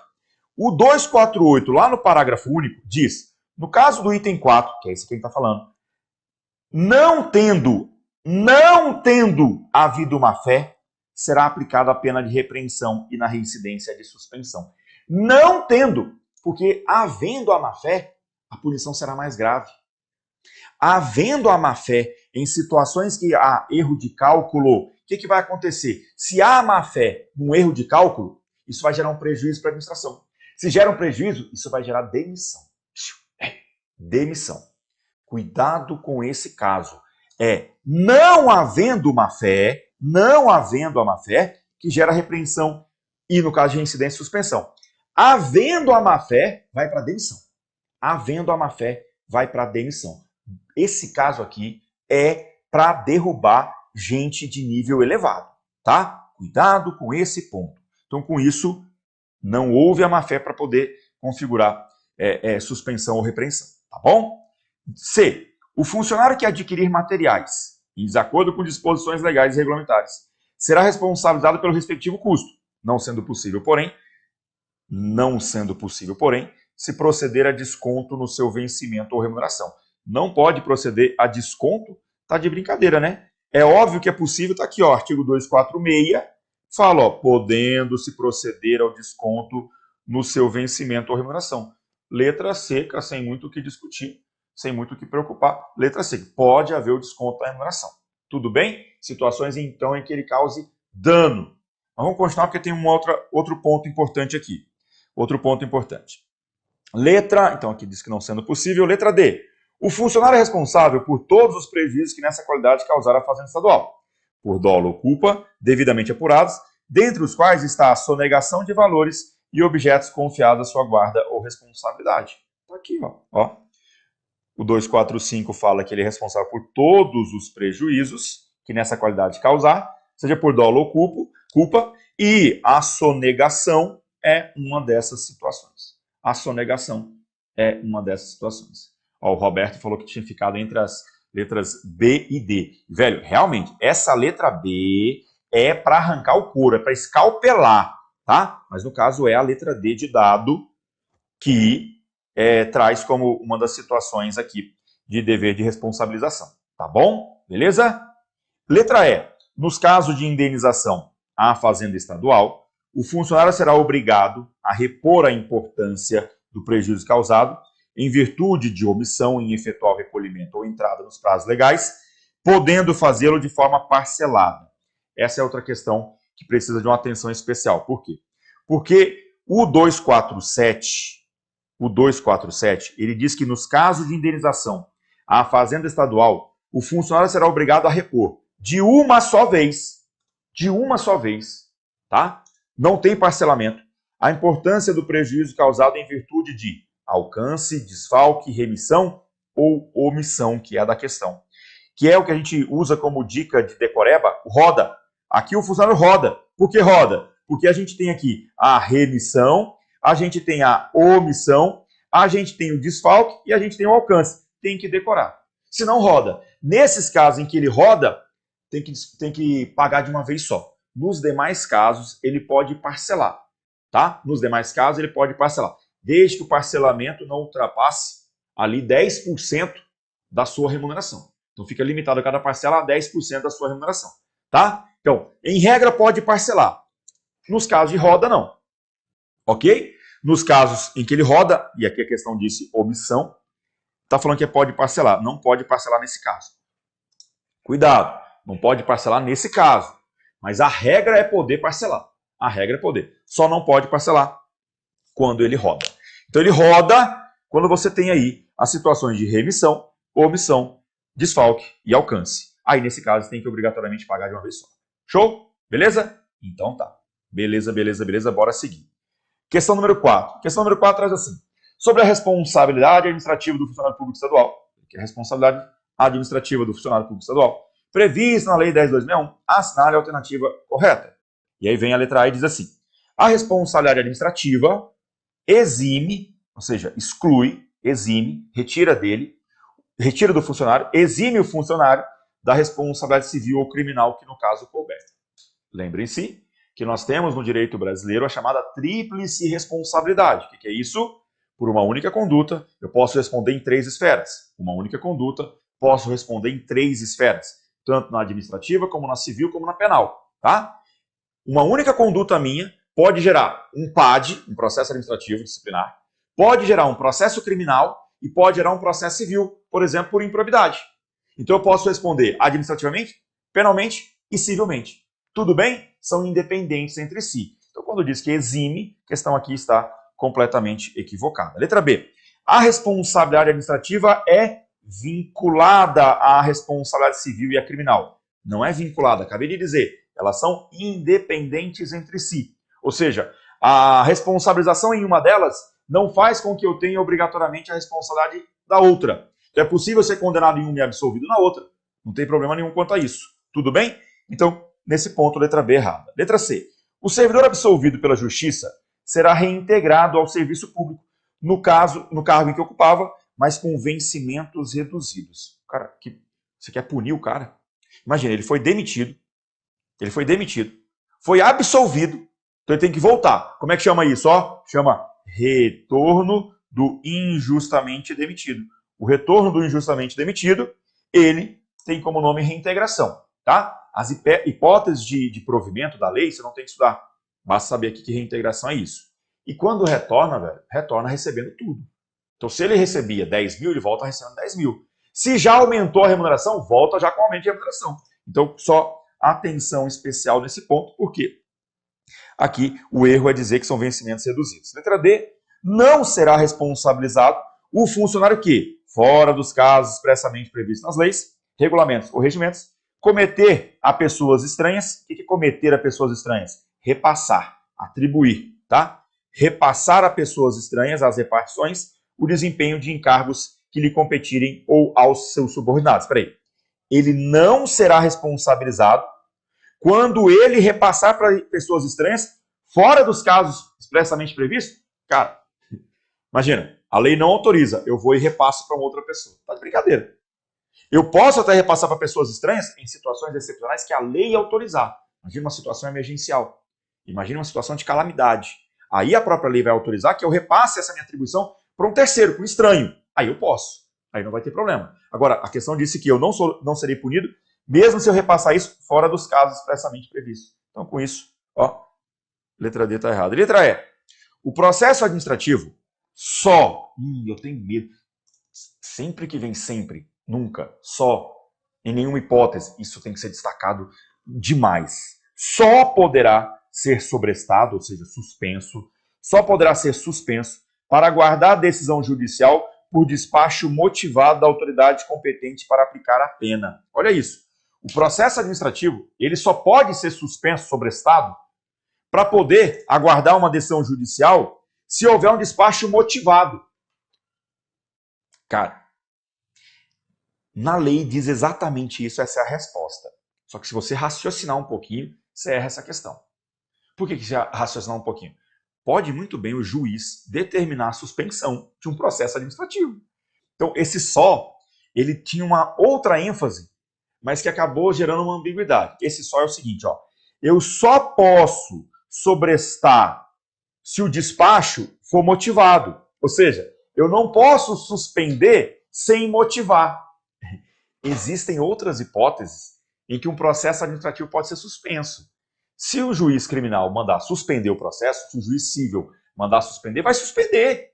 O 248, lá no parágrafo único, diz, no caso do item 4, que é esse que a gente está falando, não tendo havido má-fé, será aplicada a pena de repreensão e na reincidência de suspensão. Não tendo, porque havendo a má-fé, a punição será mais grave. Havendo a má-fé em situações que há erro de cálculo, o que vai acontecer? Se há má-fé num erro de cálculo, isso vai gerar um prejuízo para a administração. Se gera um prejuízo, isso vai gerar demissão. Demissão. Cuidado com esse caso. Não havendo a má-fé, que gera repreensão e, no caso de reincidência, suspensão. Havendo a má-fé, vai para demissão. Havendo a má-fé, vai para demissão. Esse caso aqui é para derrubar gente de nível elevado, tá? Cuidado com esse ponto. Então, com isso, não houve a má-fé para poder configurar suspensão ou repreensão, tá bom? C. O funcionário que adquirir materiais em desacordo com disposições legais e regulamentares será responsabilizado pelo respectivo custo, não sendo possível, porém, se proceder a desconto no seu vencimento ou remuneração. Não pode proceder a desconto, tá de brincadeira, né? É óbvio que é possível, tá aqui, ó, artigo 246, fala, ó, podendo se proceder ao desconto no seu vencimento ou remuneração. Letra seca, sem muito o que discutir, sem muito o que preocupar. Letra C, pode haver o desconto da remuneração. Tudo bem? Situações, então, em que ele cause dano. Mas vamos continuar, porque tem outro ponto importante aqui. Outro ponto importante. Então aqui diz que não sendo possível. Letra D. O funcionário é responsável por todos os prejuízos que nessa qualidade causaram a fazenda estadual, por dolo ou culpa, devidamente apurados, dentre os quais está a sonegação de valores e objetos confiados à sua guarda ou responsabilidade. Está aqui, ó. O 245 fala que ele é responsável por todos os prejuízos que nessa qualidade causar, seja por dolo ou culpa, e a sonegação é uma dessas situações. Ó, o Roberto falou que tinha ficado entre as letras B e D. Velho, realmente, essa letra B é para arrancar o couro, é para escalpelar, tá? Mas no caso é a letra D de dado que traz como uma das situações aqui de dever de responsabilização, tá bom? Beleza? Letra E. Nos casos de indenização à fazenda estadual, o funcionário será obrigado a repor a importância do prejuízo causado em virtude de omissão em efetuar o recolhimento ou entrada nos prazos legais, podendo fazê-lo de forma parcelada. Essa é outra questão que precisa de uma atenção especial. Por quê? Porque o 247, ele diz que nos casos de indenização à fazenda estadual, o funcionário será obrigado a repor de uma só vez, tá? Não tem parcelamento, a importância do prejuízo causado em virtude de alcance, desfalque, remissão ou omissão, que é a da questão. Que é o que a gente usa como dica de decoreba, roda. Aqui o funcionário roda. Por que roda? Porque a gente tem aqui a remissão, a gente tem a omissão, a gente tem o desfalque e a gente tem o alcance. Tem que decorar. Se não roda. Nesses casos em que ele roda, tem que pagar de uma vez só. Nos demais casos, ele pode parcelar. Tá? Nos demais casos, ele pode parcelar. Desde que o parcelamento não ultrapasse ali 10% da sua remuneração. Então fica limitado a cada parcela a 10% da sua remuneração. Tá? Então, em regra, pode parcelar. Nos casos de roda, não. Ok? Nos casos em que ele roda, e aqui a questão disse omissão, está falando que pode parcelar. Não pode parcelar nesse caso. Cuidado, não pode parcelar nesse caso. Mas a regra é poder parcelar. A regra é poder. Só não pode parcelar quando ele roda. Então ele roda quando você tem aí as situações de remissão, omissão, desfalque e alcance. Aí nesse caso tem que obrigatoriamente pagar de uma vez só. Show? Beleza? Então tá. Beleza, bora seguir. Questão número 4. Questão número 4 traz assim. Sobre a responsabilidade administrativa do funcionário público estadual. Que é a responsabilidade administrativa do funcionário público estadual. Prevista na Lei 10.261, assinale a alternativa correta. E aí vem a letra A e diz assim. A responsabilidade administrativa exime, ou seja, exclui, exime, retira do funcionário, exime o funcionário da responsabilidade civil ou criminal que no caso couber. Lembrem-se que nós temos no direito brasileiro a chamada tríplice responsabilidade. O que é isso? Por uma única conduta, eu posso responder em 3 esferas. Uma única conduta, posso responder em 3 esferas. Tanto na administrativa, como na civil, como na penal. Tá? Uma única conduta minha pode gerar um PAD, um processo administrativo disciplinar, pode gerar um processo criminal e pode gerar um processo civil, por exemplo, por improbidade. Então eu posso responder administrativamente, penalmente e civilmente. Tudo bem? São independentes entre si. Então quando diz que exime, a questão aqui está completamente equivocada. Letra B. A responsabilidade administrativa é vinculada à responsabilidade civil e à criminal. Não é vinculada, acabei de dizer. Elas são independentes entre si. Ou seja, a responsabilização em uma delas não faz com que eu tenha obrigatoriamente a responsabilidade da outra. Então é possível ser condenado em uma e absolvido na outra. Não tem problema nenhum quanto a isso. Tudo bem? Então, nesse ponto, letra B errada. Letra C. O servidor absolvido pela justiça será reintegrado ao serviço público, no cargo em que ocupava, mas com vencimentos reduzidos. Cara, você quer punir o cara? Imagina, ele foi demitido, foi absolvido, então ele tem que voltar. Como é que chama isso? Chama retorno do injustamente demitido. O retorno do injustamente demitido, ele tem como nome reintegração. Tá? As hipóteses de provimento da lei, você não tem que estudar. Basta saber aqui que reintegração é isso. E quando retorna, retorna recebendo tudo. Então, se ele recebia 10 mil, ele volta recebendo 10 mil. Se já aumentou a remuneração, volta já com aumento de remuneração. Então, só atenção especial nesse ponto, porque aqui o erro é dizer que são vencimentos reduzidos. Letra D, não será responsabilizado o funcionário que, fora dos casos expressamente previstos nas leis, regulamentos ou regimentos, cometer a pessoas estranhas. O que é cometer a pessoas estranhas? Repassar, atribuir, tá? Repassar a pessoas estranhas, as repartições, o desempenho de encargos que lhe competirem ou aos seus subordinados. Espera aí. Ele não será responsabilizado quando ele repassar para pessoas estranhas, fora dos casos expressamente previstos. Cara, imagina, a lei não autoriza, eu vou e repasso para uma outra pessoa. Tá de brincadeira. Eu posso até repassar para pessoas estranhas em situações excepcionais que a lei autorizar. Imagina uma situação emergencial. Imagina uma situação de calamidade. Aí a própria lei vai autorizar que eu repasse essa minha atribuição para um terceiro, para um estranho. Aí eu posso. Aí não vai ter problema. Agora, a questão disse que eu não serei punido, mesmo se eu repassar isso fora dos casos expressamente previstos. Então, com isso, letra D está errada. Letra E. O processo administrativo só... eu tenho medo. Sempre que vem sempre, nunca, só, em nenhuma hipótese, isso tem que ser destacado demais. Só poderá ser sobrestado, ou seja, suspenso, só poderá ser suspenso para aguardar a decisão judicial por despacho motivado da autoridade competente para aplicar a pena. Olha isso. O processo administrativo, ele só pode ser suspenso, sobrestado, para poder aguardar uma decisão judicial se houver um despacho motivado. Cara, na lei diz exatamente isso, essa é a resposta. Só que se você raciocinar um pouquinho, você erra essa questão. Por que você raciocinar um pouquinho? Pode muito bem o juiz determinar a suspensão de um processo administrativo. Então, esse só, ele tinha uma outra ênfase, mas que acabou gerando uma ambiguidade. Esse só é o seguinte, eu só posso sobrestar se o despacho for motivado. Ou seja, eu não posso suspender sem motivar. Existem outras hipóteses em que um processo administrativo pode ser suspenso. Se o juiz criminal mandar suspender o processo, se o juiz civil mandar suspender, vai suspender.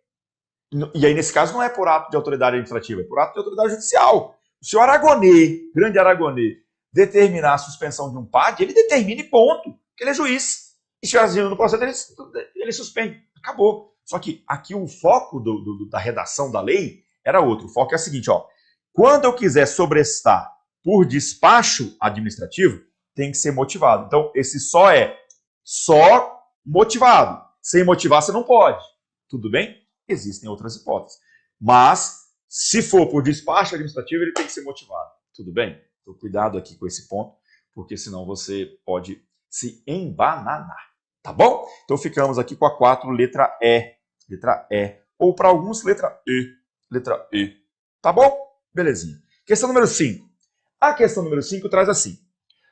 E aí, nesse caso, não é por ato de autoridade administrativa, é por ato de autoridade judicial. O senhor Aragonês, grande Aragonês, determinar a suspensão de um PAD, ele determina e ponto, porque ele é juiz. E se agindo no processo, ele suspende. Acabou. Só que aqui o foco da redação da lei era outro. O foco é o seguinte, ó. Quando eu quiser sobrestar por despacho administrativo, tem que ser motivado. Então, esse só é só motivado. Sem motivar, você não pode. Tudo bem? Existem outras hipóteses. Mas, se for por despacho administrativo, ele tem que ser motivado. Tudo bem? Então, cuidado aqui com esse ponto, porque senão você pode se embananar. Tá bom? Então, ficamos aqui com a 4, letra E. Letra E. Ou para alguns, letra E. Letra E. Tá bom? Belezinha. Questão número 5. A questão número 5 traz assim.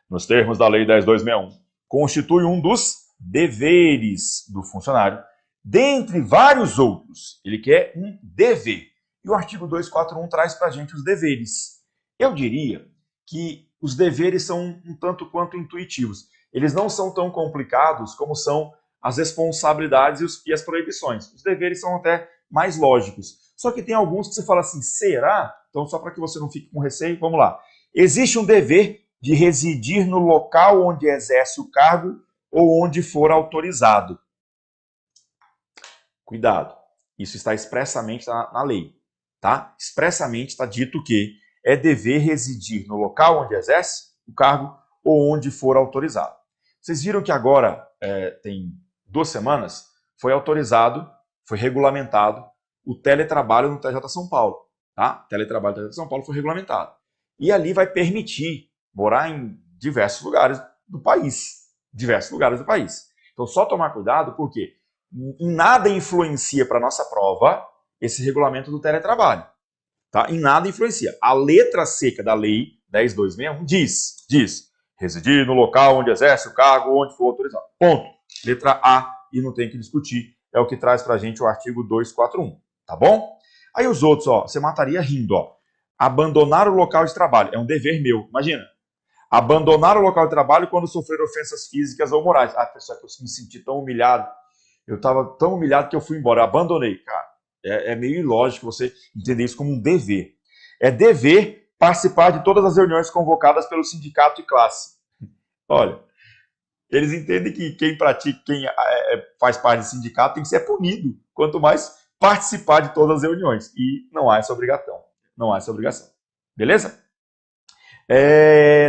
Nos termos da Lei 10.261, constitui um dos deveres do funcionário, dentre vários outros. Ele quer um dever. E o artigo 241 traz para a gente os deveres. Eu diria que os deveres são um tanto quanto intuitivos. Eles não são tão complicados como são as responsabilidades e as proibições. Os deveres são até mais lógicos. Só que tem alguns que você fala assim, será? Então, só para que você não fique com receio, vamos lá. Existe um dever de residir no local onde exerce o cargo ou onde for autorizado. Cuidado, isso está expressamente na lei, tá? Expressamente está dito que é dever residir no local onde exerce o cargo ou onde for autorizado. Vocês viram que agora, tem 2 semanas, foi autorizado, foi regulamentado o teletrabalho no TJ São Paulo, tá? O teletrabalho no TJ São Paulo foi regulamentado. E ali vai permitir morar em diversos lugares do país. Diversos lugares do país. Então, só tomar cuidado, porque em nada influencia para a nossa prova esse regulamento do teletrabalho. Tá? Em nada influencia. A letra seca da lei 10.261 diz residir no local onde exerce o cargo, onde for autorizado. Ponto. Letra A, e não tem que discutir. É o que traz para a gente o artigo 241. Tá bom? Aí os outros, ó, você mataria rindo, ó. Abandonar o local de trabalho. É um dever meu. Imagina. Abandonar o local de trabalho quando sofrer ofensas físicas ou morais. Ah, pessoal, que eu me senti tão humilhado. Eu estava tão humilhado que eu fui embora. Eu abandonei. Cara, é meio ilógico você entender isso como um dever. É dever participar de todas as reuniões convocadas pelo sindicato de classe. Olha, eles entendem que quem faz parte do sindicato tem que ser punido. Quanto mais participar de todas as reuniões. E não há essa obrigação. Não há essa obrigação. Beleza?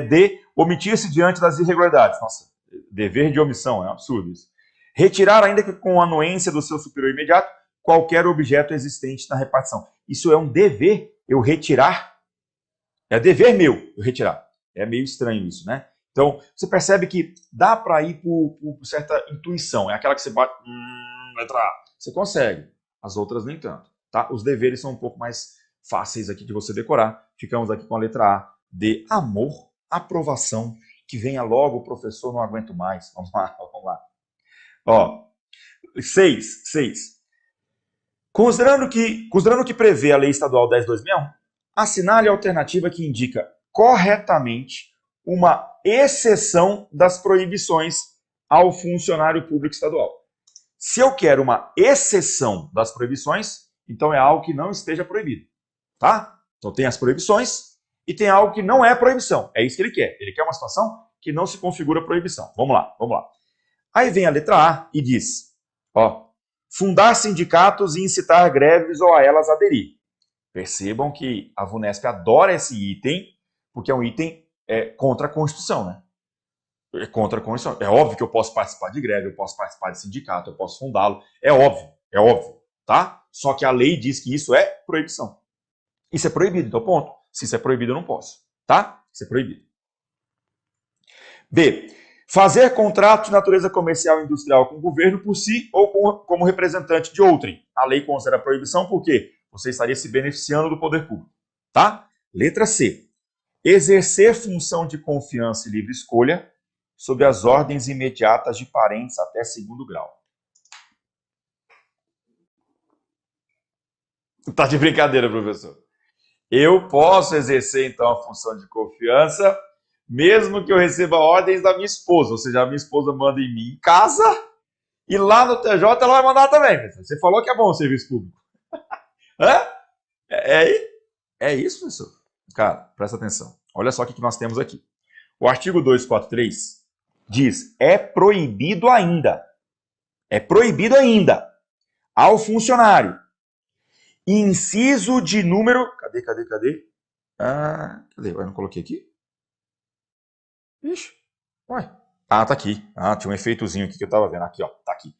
D. Omitir-se diante das irregularidades. Nossa, dever de omissão, é um absurdo isso. Retirar, ainda que com anuência do seu superior imediato, qualquer objeto existente na repartição. Isso é um dever, eu retirar. É dever meu, eu retirar. É meio estranho isso, né? Então, você percebe que dá para ir por certa intuição. É aquela que você bate, letra A. Você consegue. As outras nem tanto. Tá? Os deveres são um pouco mais fáceis aqui de você decorar. Ficamos aqui com a letra A. De amor, aprovação, que venha logo, professor, não aguento mais. Vamos lá. Ó, 6. Considerando que prevê a Lei Estadual 10.261, assinale a alternativa que indica corretamente uma exceção das proibições ao funcionário público estadual. Se eu quero uma exceção das proibições, então é algo que não esteja proibido, tá? Então tem as proibições e tem algo que não é proibição. É isso que ele quer. Ele quer uma situação que não se configura proibição. Vamos lá. Aí vem a letra A e diz, ó, fundar sindicatos e incitar greves ou a elas aderir. Percebam que a VUNESP adora esse item, porque é um item contra a Constituição, né? É contra a Constituição. É óbvio que eu posso participar de greve, eu posso participar de sindicato, eu posso fundá-lo. É óbvio, tá? Só que a lei diz que isso é proibição. Isso é proibido, então ponto. Se isso é proibido, eu não posso, tá? Isso é proibido. B. Fazer contrato de natureza comercial e industrial com o governo por si ou como representante de outrem. A lei considera proibição porque você estaria se beneficiando do poder público, tá? Letra C. Exercer função de confiança e livre escolha sob as ordens imediatas de parentes até 2º grau. Tá de brincadeira, professor. Eu posso exercer, então, a função de confiança, mesmo que eu receba ordens da minha esposa. Ou seja, a minha esposa manda em mim em casa e lá no TJ ela vai mandar também. Você falou que é bom o serviço público. Hã? É isso, professor? Cara, presta atenção. Olha só o que nós temos aqui. O artigo 243, diz, é proibido ainda ao funcionário. Inciso de número... Cadê? Cadê? Eu não coloquei aqui? Ixi, uai. Tá aqui. Tinha um efeitozinho aqui que eu tava vendo. Aqui, ó, tá aqui.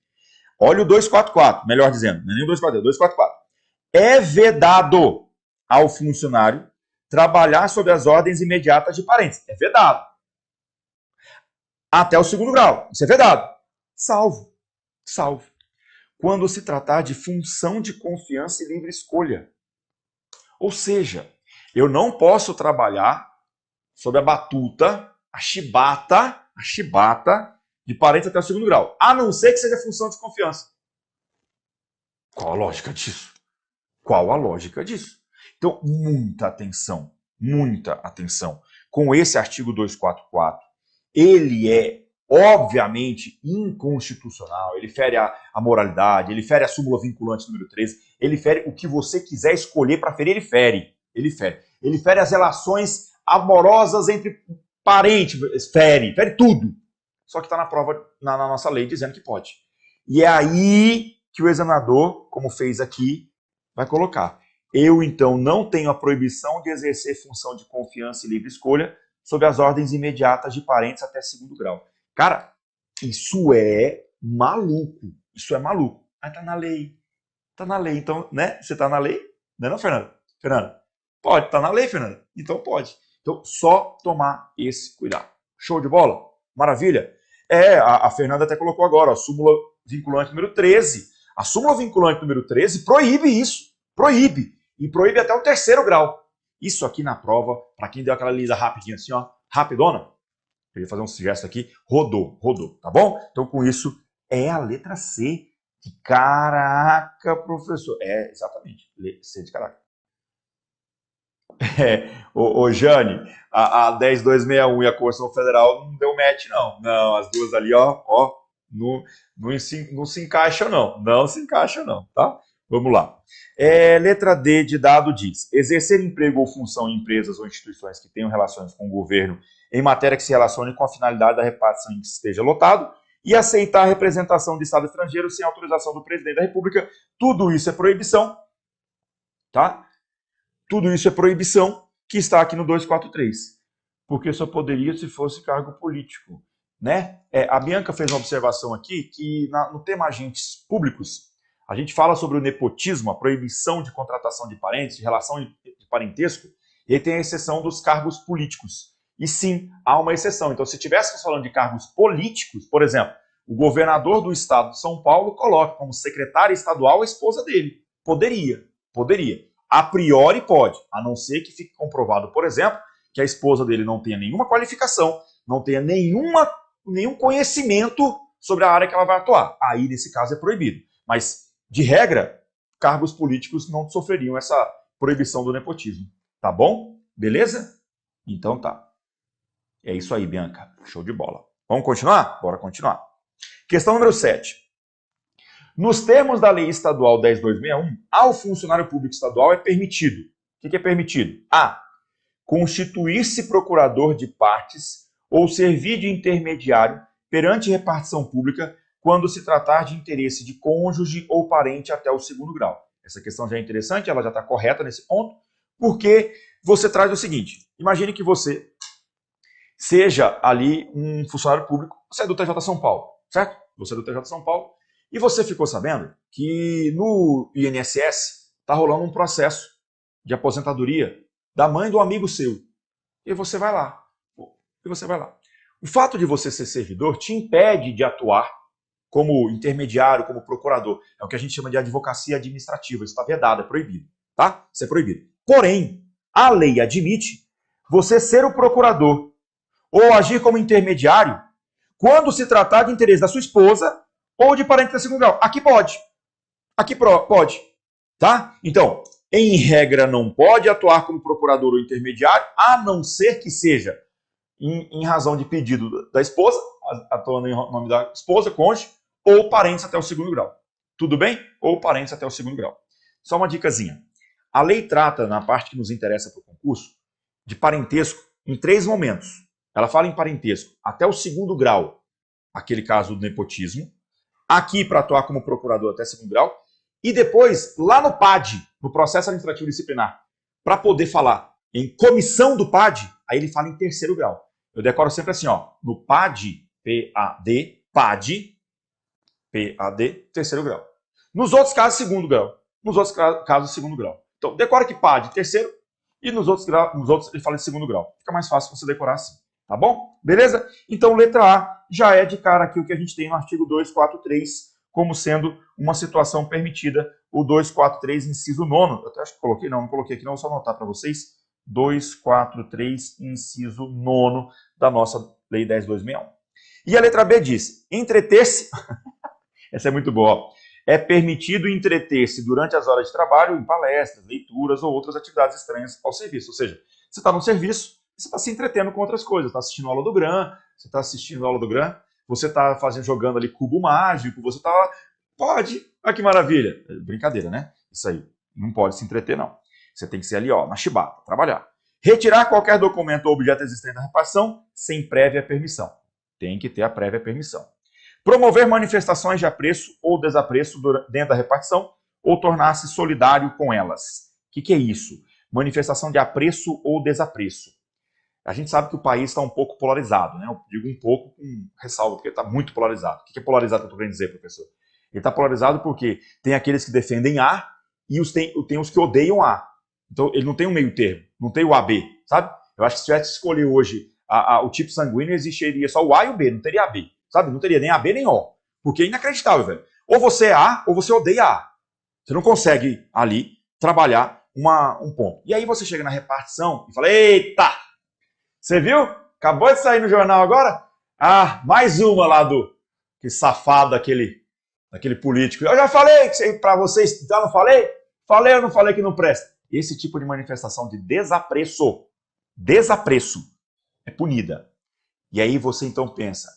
Olha o 244, melhor dizendo. Não é nem o 244, 244. É vedado ao funcionário trabalhar sob as ordens imediatas de parentes. É vedado. Até o 2º grau. Isso é vedado. Salvo. Quando se tratar de função de confiança e livre escolha. Ou seja, eu não posso trabalhar sob a batuta, a chibata de parentes até o 2º grau. A não ser que seja função de confiança. Qual a lógica disso? Então, muita atenção com esse artigo 244. Ele é, obviamente, inconstitucional, ele fere a moralidade, ele fere a súmula vinculante número 13, ele fere o que você quiser escolher para ferir, ele fere as relações amorosas entre parentes, fere tudo. Só que está na prova, na nossa lei, dizendo que pode. E é aí que o examinador, como fez aqui, vai colocar. Eu, então, não tenho a proibição de exercer função de confiança e livre escolha sob as ordens imediatas de parentes até 2º grau. Cara, isso é maluco. Mas tá na lei. Então, né? Você tá na lei? Não, Fernanda? Fernanda? Pode, tá na lei, Fernanda? Então pode. Então, só tomar esse cuidado. Show de bola? Maravilha? A Fernanda até colocou agora, a súmula vinculante número 13. A súmula vinculante número 13 proíbe isso. E proíbe até o 3º grau. Isso aqui na prova, para quem deu aquela lisa rapidinha assim, ó, rapidona, eu ia fazer um gesto aqui, rodou, tá bom? Então, com isso, é a letra C. Caraca, professor. Exatamente, C de caraca. Ô Jane, a 10261 e a Constituição Federal não deu match, não. Não, as duas ali, ó, não se encaixam, não. Não se encaixam, não, tá? Vamos lá. Letra D de dado diz: exercer emprego ou função em empresas ou instituições que tenham relações com o governo em matéria que se relacione com a finalidade da repartição em que esteja lotado e aceitar a representação de Estado estrangeiro sem autorização do presidente da República. Tudo isso é proibição, tá? Tudo isso é proibição que está aqui no 243. Porque só poderia se fosse cargo político, né? A Bianca fez uma observação aqui que no tema agentes públicos, a gente fala sobre o nepotismo, a proibição de contratação de parentes, de relação de parentesco, e tem a exceção dos cargos políticos. E sim, há uma exceção. Então, se estivéssemos falando de cargos políticos, por exemplo, o governador do estado de São Paulo coloca como secretária estadual a esposa dele. Poderia. A priori pode, a não ser que fique comprovado, por exemplo, que a esposa dele não tenha nenhuma qualificação, não tenha nenhum conhecimento sobre a área que ela vai atuar. Aí, nesse caso, é proibido. Mas, de regra, cargos políticos não sofreriam essa proibição do nepotismo. Tá bom? Beleza? Então tá. É isso aí, Bianca. Show de bola. Vamos continuar? Bora continuar. Questão número 7. Nos termos da Lei Estadual 10.261, ao funcionário público estadual é permitido. O que é permitido? A. Constituir-se procurador de partes ou servir de intermediário perante repartição pública quando se tratar de interesse de cônjuge ou parente até o 2º grau. Essa questão já é interessante, ela já está correta nesse ponto, porque você traz o seguinte: imagine que você seja ali um funcionário público, você é do TJ São Paulo, certo? Você é do TJ São Paulo, e você ficou sabendo que no INSS está rolando um processo de aposentadoria da mãe do amigo seu. E você vai lá. O fato de você ser servidor te impede de atuar como intermediário, como procurador. É o que a gente chama de advocacia administrativa. Isso está vedado, é proibido. Tá? Isso é proibido. Porém, a lei admite você ser o procurador ou agir como intermediário quando se tratar de interesse da sua esposa ou de parente da 2º grau. Aqui pode. Pode. Tá? Então, em regra, não pode atuar como procurador ou intermediário, a não ser que seja em razão de pedido da esposa, atuando em nome da esposa, cônjuge, ou parentes até o 2º grau. Tudo bem? Ou parentes até o 2º grau. Só uma dicasinha. A lei trata, na parte que nos interessa para o concurso, de parentesco em 3 momentos. ela fala em parentesco até o 2º grau, aquele caso do nepotismo, aqui para atuar como procurador até 2º grau, e depois, lá no PAD, no processo administrativo disciplinar, para poder falar em comissão do PAD, aí ele fala em 3º grau. Eu decoro sempre assim, ó, no PAD, PAD, 3º grau. Nos outros casos, 2º grau. Nos outros casos, 2º grau. Então, decora que PAD, 3º, e nos outros ele fala em 2º grau. Fica mais fácil você decorar assim. Tá bom? Beleza? Então, letra A já é de cara aqui o que a gente tem no artigo 243 como sendo uma situação permitida, o 243, inciso 9º. Eu até acho que coloquei, não coloquei aqui, não, vou só anotar para vocês. 243, inciso 9º da nossa Lei 10.261. E a letra B diz, entreter-se, essa é muito boa, é permitido entreter-se durante as horas de trabalho em palestras, leituras ou outras atividades estranhas ao serviço. Ou seja, você está no serviço, você está se entretendo com outras coisas, está assistindo aula do GRAM, você está assistindo aula do GRAM, você está jogando ali cubo mágico, você está... Pode! Olha que maravilha! Brincadeira, né? Isso aí. Não pode se entreter, não. Você tem que ser ali, ó, na chibata, trabalhar. Retirar qualquer documento ou objeto existente da repartição sem prévia permissão. Tem que ter a prévia permissão. Promover manifestações de apreço ou desapreço dentro da repartição ou tornar-se solidário com elas. O que é isso? Manifestação de apreço ou desapreço. A gente sabe que o país está um pouco polarizado, né? Eu digo um pouco com ressalva, porque está muito polarizado. O que é polarizado que eu estou querendo dizer, professor? Ele está polarizado porque tem aqueles que defendem A e tem os que odeiam A. Então, ele não tem um meio termo, não tem o AB, sabe? Eu acho que se tivesse que escolher hoje o tipo sanguíneo, existiria só o A e o B, não teria AB, sabe? Não teria nem AB nem O. Porque é inacreditável, velho. Ou você é A ou você odeia A. Você não consegue ali trabalhar um ponto. E aí você chega na repartição e fala, eita! Você viu? Acabou de sair no jornal agora? Ah, mais uma lá que safado daquele político. Eu já falei para vocês, já não falei? Falei ou não falei que não presta? Esse tipo de manifestação de desapreço é punida. E aí você então pensa,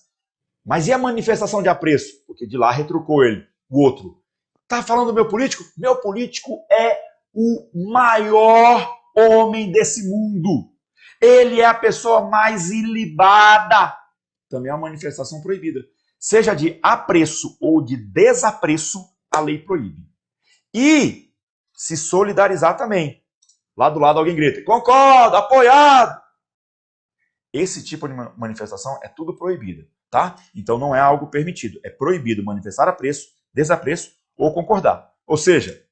mas e a manifestação de apreço? Porque de lá retrucou ele, o outro. Tá falando do meu político? Meu político é o maior homem desse mundo. Ele é a pessoa mais ilibada. Também é uma manifestação proibida. Seja de apreço ou de desapreço, a lei proíbe. E se solidarizar também. Lá do lado alguém grita, concordo, apoiado. Esse tipo de manifestação é tudo proibido, tá? Então não é algo permitido. É proibido manifestar apreço, desapreço ou concordar. Ou seja,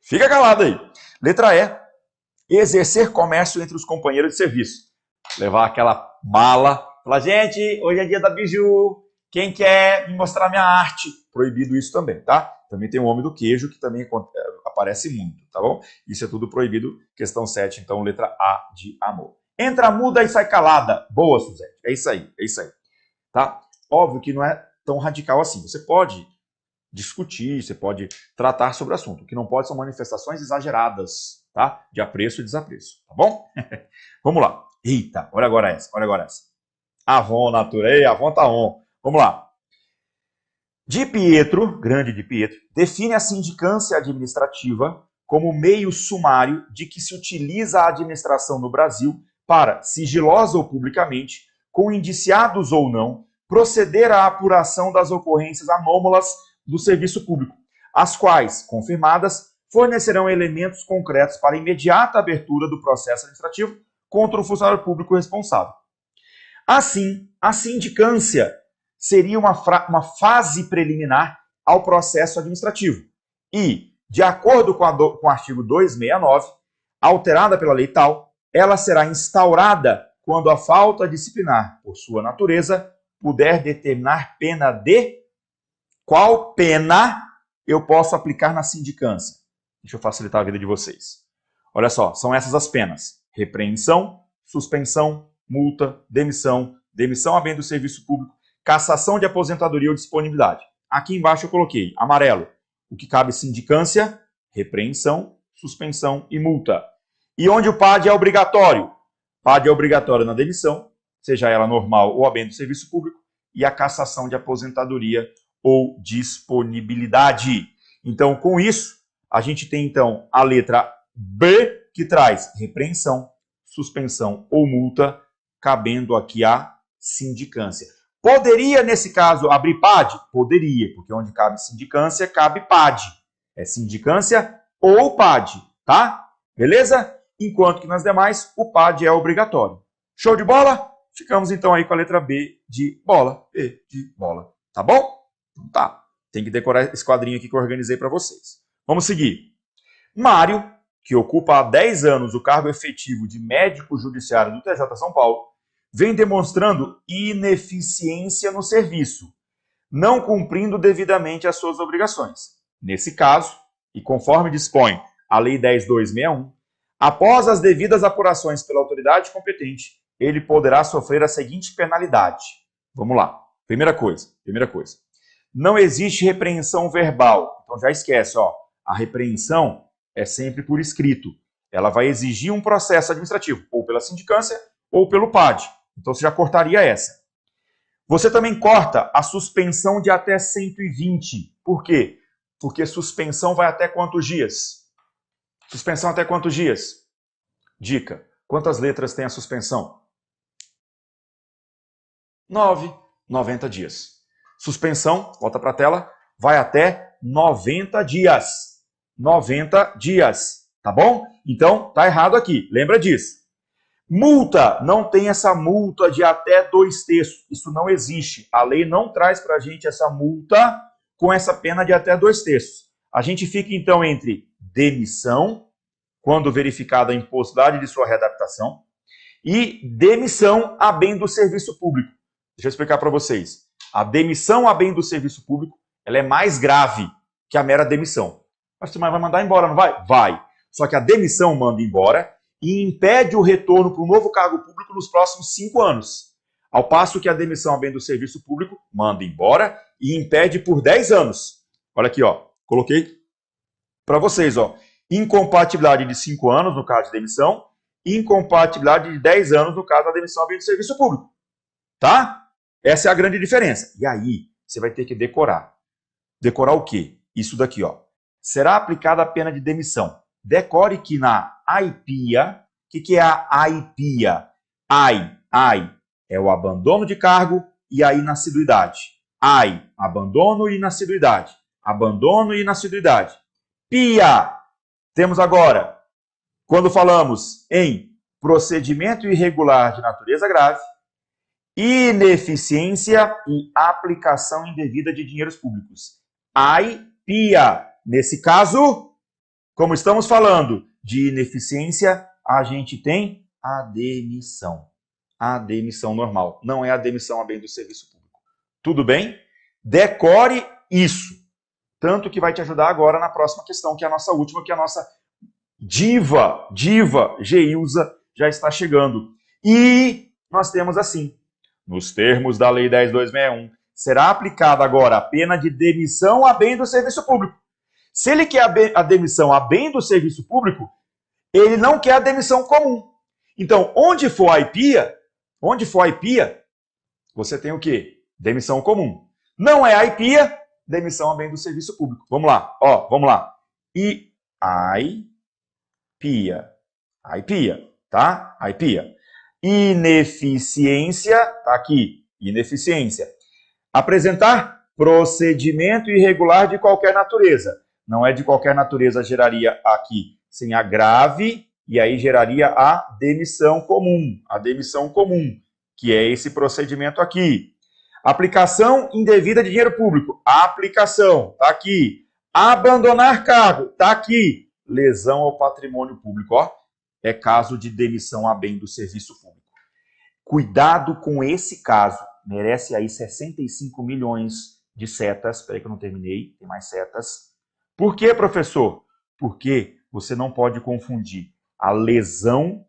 fica calado aí. Letra E. Exercer comércio entre os companheiros de serviço. Levar aquela mala. Falar, gente, hoje é dia da biju. Quem quer me mostrar minha arte? Proibido isso também, tá? Também tem o homem do queijo, que também aparece muito, tá bom? Isso é tudo proibido. Questão 7, então, letra A de amor. Entra muda e sai calada. Boa, Suzete. É isso aí, tá? Óbvio que não é tão radical assim. Você pode discutir, você pode tratar sobre o assunto. O que não pode são manifestações exageradas, tá? De apreço e desapreço, tá bom? Vamos lá. Eita, olha agora essa. Avon, naturei, Avon tá on. Vamos lá. Di Pietro, grande Di Pietro, define a sindicância administrativa como meio sumário de que se utiliza a administração no Brasil para, sigilosa ou publicamente, com indiciados ou não, proceder à apuração das ocorrências anômalas do serviço público, as quais, confirmadas, fornecerão elementos concretos para imediata abertura do processo administrativo contra o funcionário público responsável. Assim, a sindicância seria uma fase preliminar ao processo administrativo e, de acordo com o artigo 269, alterada pela lei tal, ela será instaurada quando a falta disciplinar, por sua natureza, puder determinar pena de... Qual pena eu posso aplicar na sindicância? Deixa eu facilitar a vida de vocês. Olha só, são essas as penas. Repreensão, suspensão, multa, demissão, demissão a bem do serviço público, cassação de aposentadoria ou disponibilidade. Aqui embaixo eu coloquei amarelo. O que cabe sindicância, repreensão, suspensão e multa. E onde o PAD é obrigatório? PAD é obrigatório na demissão, seja ela normal ou a bem do serviço público, e a cassação de aposentadoria ou disponibilidade. Então, com isso, a gente tem, então, a letra B, que traz repreensão, suspensão ou multa, cabendo aqui a sindicância. Poderia, nesse caso, abrir PAD? Poderia, porque onde cabe sindicância, cabe PAD. É sindicância ou PAD, tá? Beleza? Enquanto que nas demais, o PAD é obrigatório. Show de bola? Ficamos então aí com a letra B de bola. B de bola. Tá bom? Então tá. Tem que decorar esse quadrinho aqui que eu organizei para vocês. Vamos seguir. Mário, que ocupa há 10 anos o cargo efetivo de médico judiciário do TJ São Paulo, vem demonstrando ineficiência no serviço, não cumprindo devidamente as suas obrigações. Nesse caso, e conforme dispõe a Lei 10.261, após as devidas apurações pela autoridade competente, ele poderá sofrer a seguinte penalidade. Vamos lá. Primeira coisa. Não existe repreensão verbal. Então já esquece, ó. A repreensão é sempre por escrito. Ela vai exigir um processo administrativo, ou pela sindicância, ou pelo PAD. Então você já cortaria essa. Você também corta a suspensão de até 120. Por quê? Porque suspensão vai até quantos dias? Suspensão até quantos dias? Dica. Quantas letras tem a suspensão? 9. 90 dias. Suspensão, volta para a tela, vai até 90 dias. 90 dias. Tá bom? Então, tá errado aqui. Lembra disso. Multa. Não tem essa multa de até 2/3. Isso não existe. A lei não traz para a gente essa multa com essa pena de até 2/3. A gente fica, então, entre demissão, quando verificada a impossibilidade de sua readaptação, e demissão a bem do serviço público. Deixa eu explicar para vocês. A demissão a bem do serviço público, ela é mais grave que a mera demissão. Mas você vai mandar embora, não vai? Vai. Só que a demissão manda embora e impede o retorno para um novo cargo público nos próximos 5 anos. Ao passo que a demissão a bem do serviço público manda embora e impede por 10 anos. Olha aqui, ó. Coloquei para vocês, ó. Incompatibilidade de 5 anos no caso de demissão, incompatibilidade de 10 anos no caso da demissão a bem do serviço público. Tá? Essa é a grande diferença. E aí, você vai ter que decorar. Decorar o quê? Isso daqui, ó. Será aplicada a pena de demissão. Decore que na AIPIA, o que é a AIPIA? AI é o abandono de cargo e a inassiduidade. Abandono e inassiduidade. Abandono e inassiduidade. PIA, temos agora, quando falamos em procedimento irregular de natureza grave, ineficiência e aplicação indevida de dinheiros públicos. AIPIA. Nesse caso, como estamos falando de ineficiência, a gente tem a demissão. A demissão normal. Não é a demissão a bem do serviço público. Tudo bem? Decore isso. Tanto que vai te ajudar agora na próxima questão, que é a nossa última, que é a nossa diva Geilza já está chegando. E nós temos assim, nos termos da Lei 10.261, será aplicada agora a pena de demissão a bem do serviço público. Se ele quer a demissão a bem do serviço público, ele não quer a demissão comum. Então, onde for a IPIA, você tem o quê? Demissão comum. Não é a IPIA, demissão a bem do serviço público. Vamos lá, ó, vamos lá. E AIPIA, tá? AIPIA. Ineficiência, tá aqui, ineficiência. Apresentar procedimento irregular de qualquer natureza. Não é de qualquer natureza, geraria aqui sem a grave, e aí geraria a demissão comum, que é esse procedimento aqui. Aplicação indevida de dinheiro público, aplicação, tá aqui. Abandonar cargo, tá aqui. Lesão ao patrimônio público, ó, é caso de demissão a bem do serviço público. Cuidado com esse caso, merece aí 65 milhões de setas. Espera aí que eu não terminei, tem mais setas. Por quê, professor? Porque você não pode confundir a lesão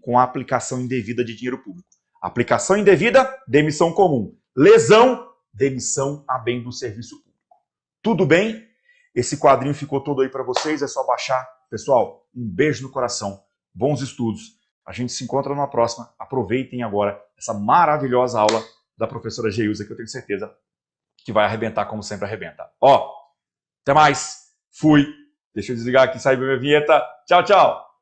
com a aplicação indevida de dinheiro público. Aplicação indevida, demissão comum. Lesão, demissão a bem do serviço público. Tudo bem? Esse quadrinho ficou todo aí para vocês, é só baixar. Pessoal, um beijo no coração, bons estudos. A gente se encontra numa próxima. Aproveitem agora essa maravilhosa aula da professora Geilza, que eu tenho certeza que vai arrebentar como sempre arrebenta. Ó, até mais. Fui. Deixa eu desligar aqui e sair da minha vinheta. Tchau, tchau.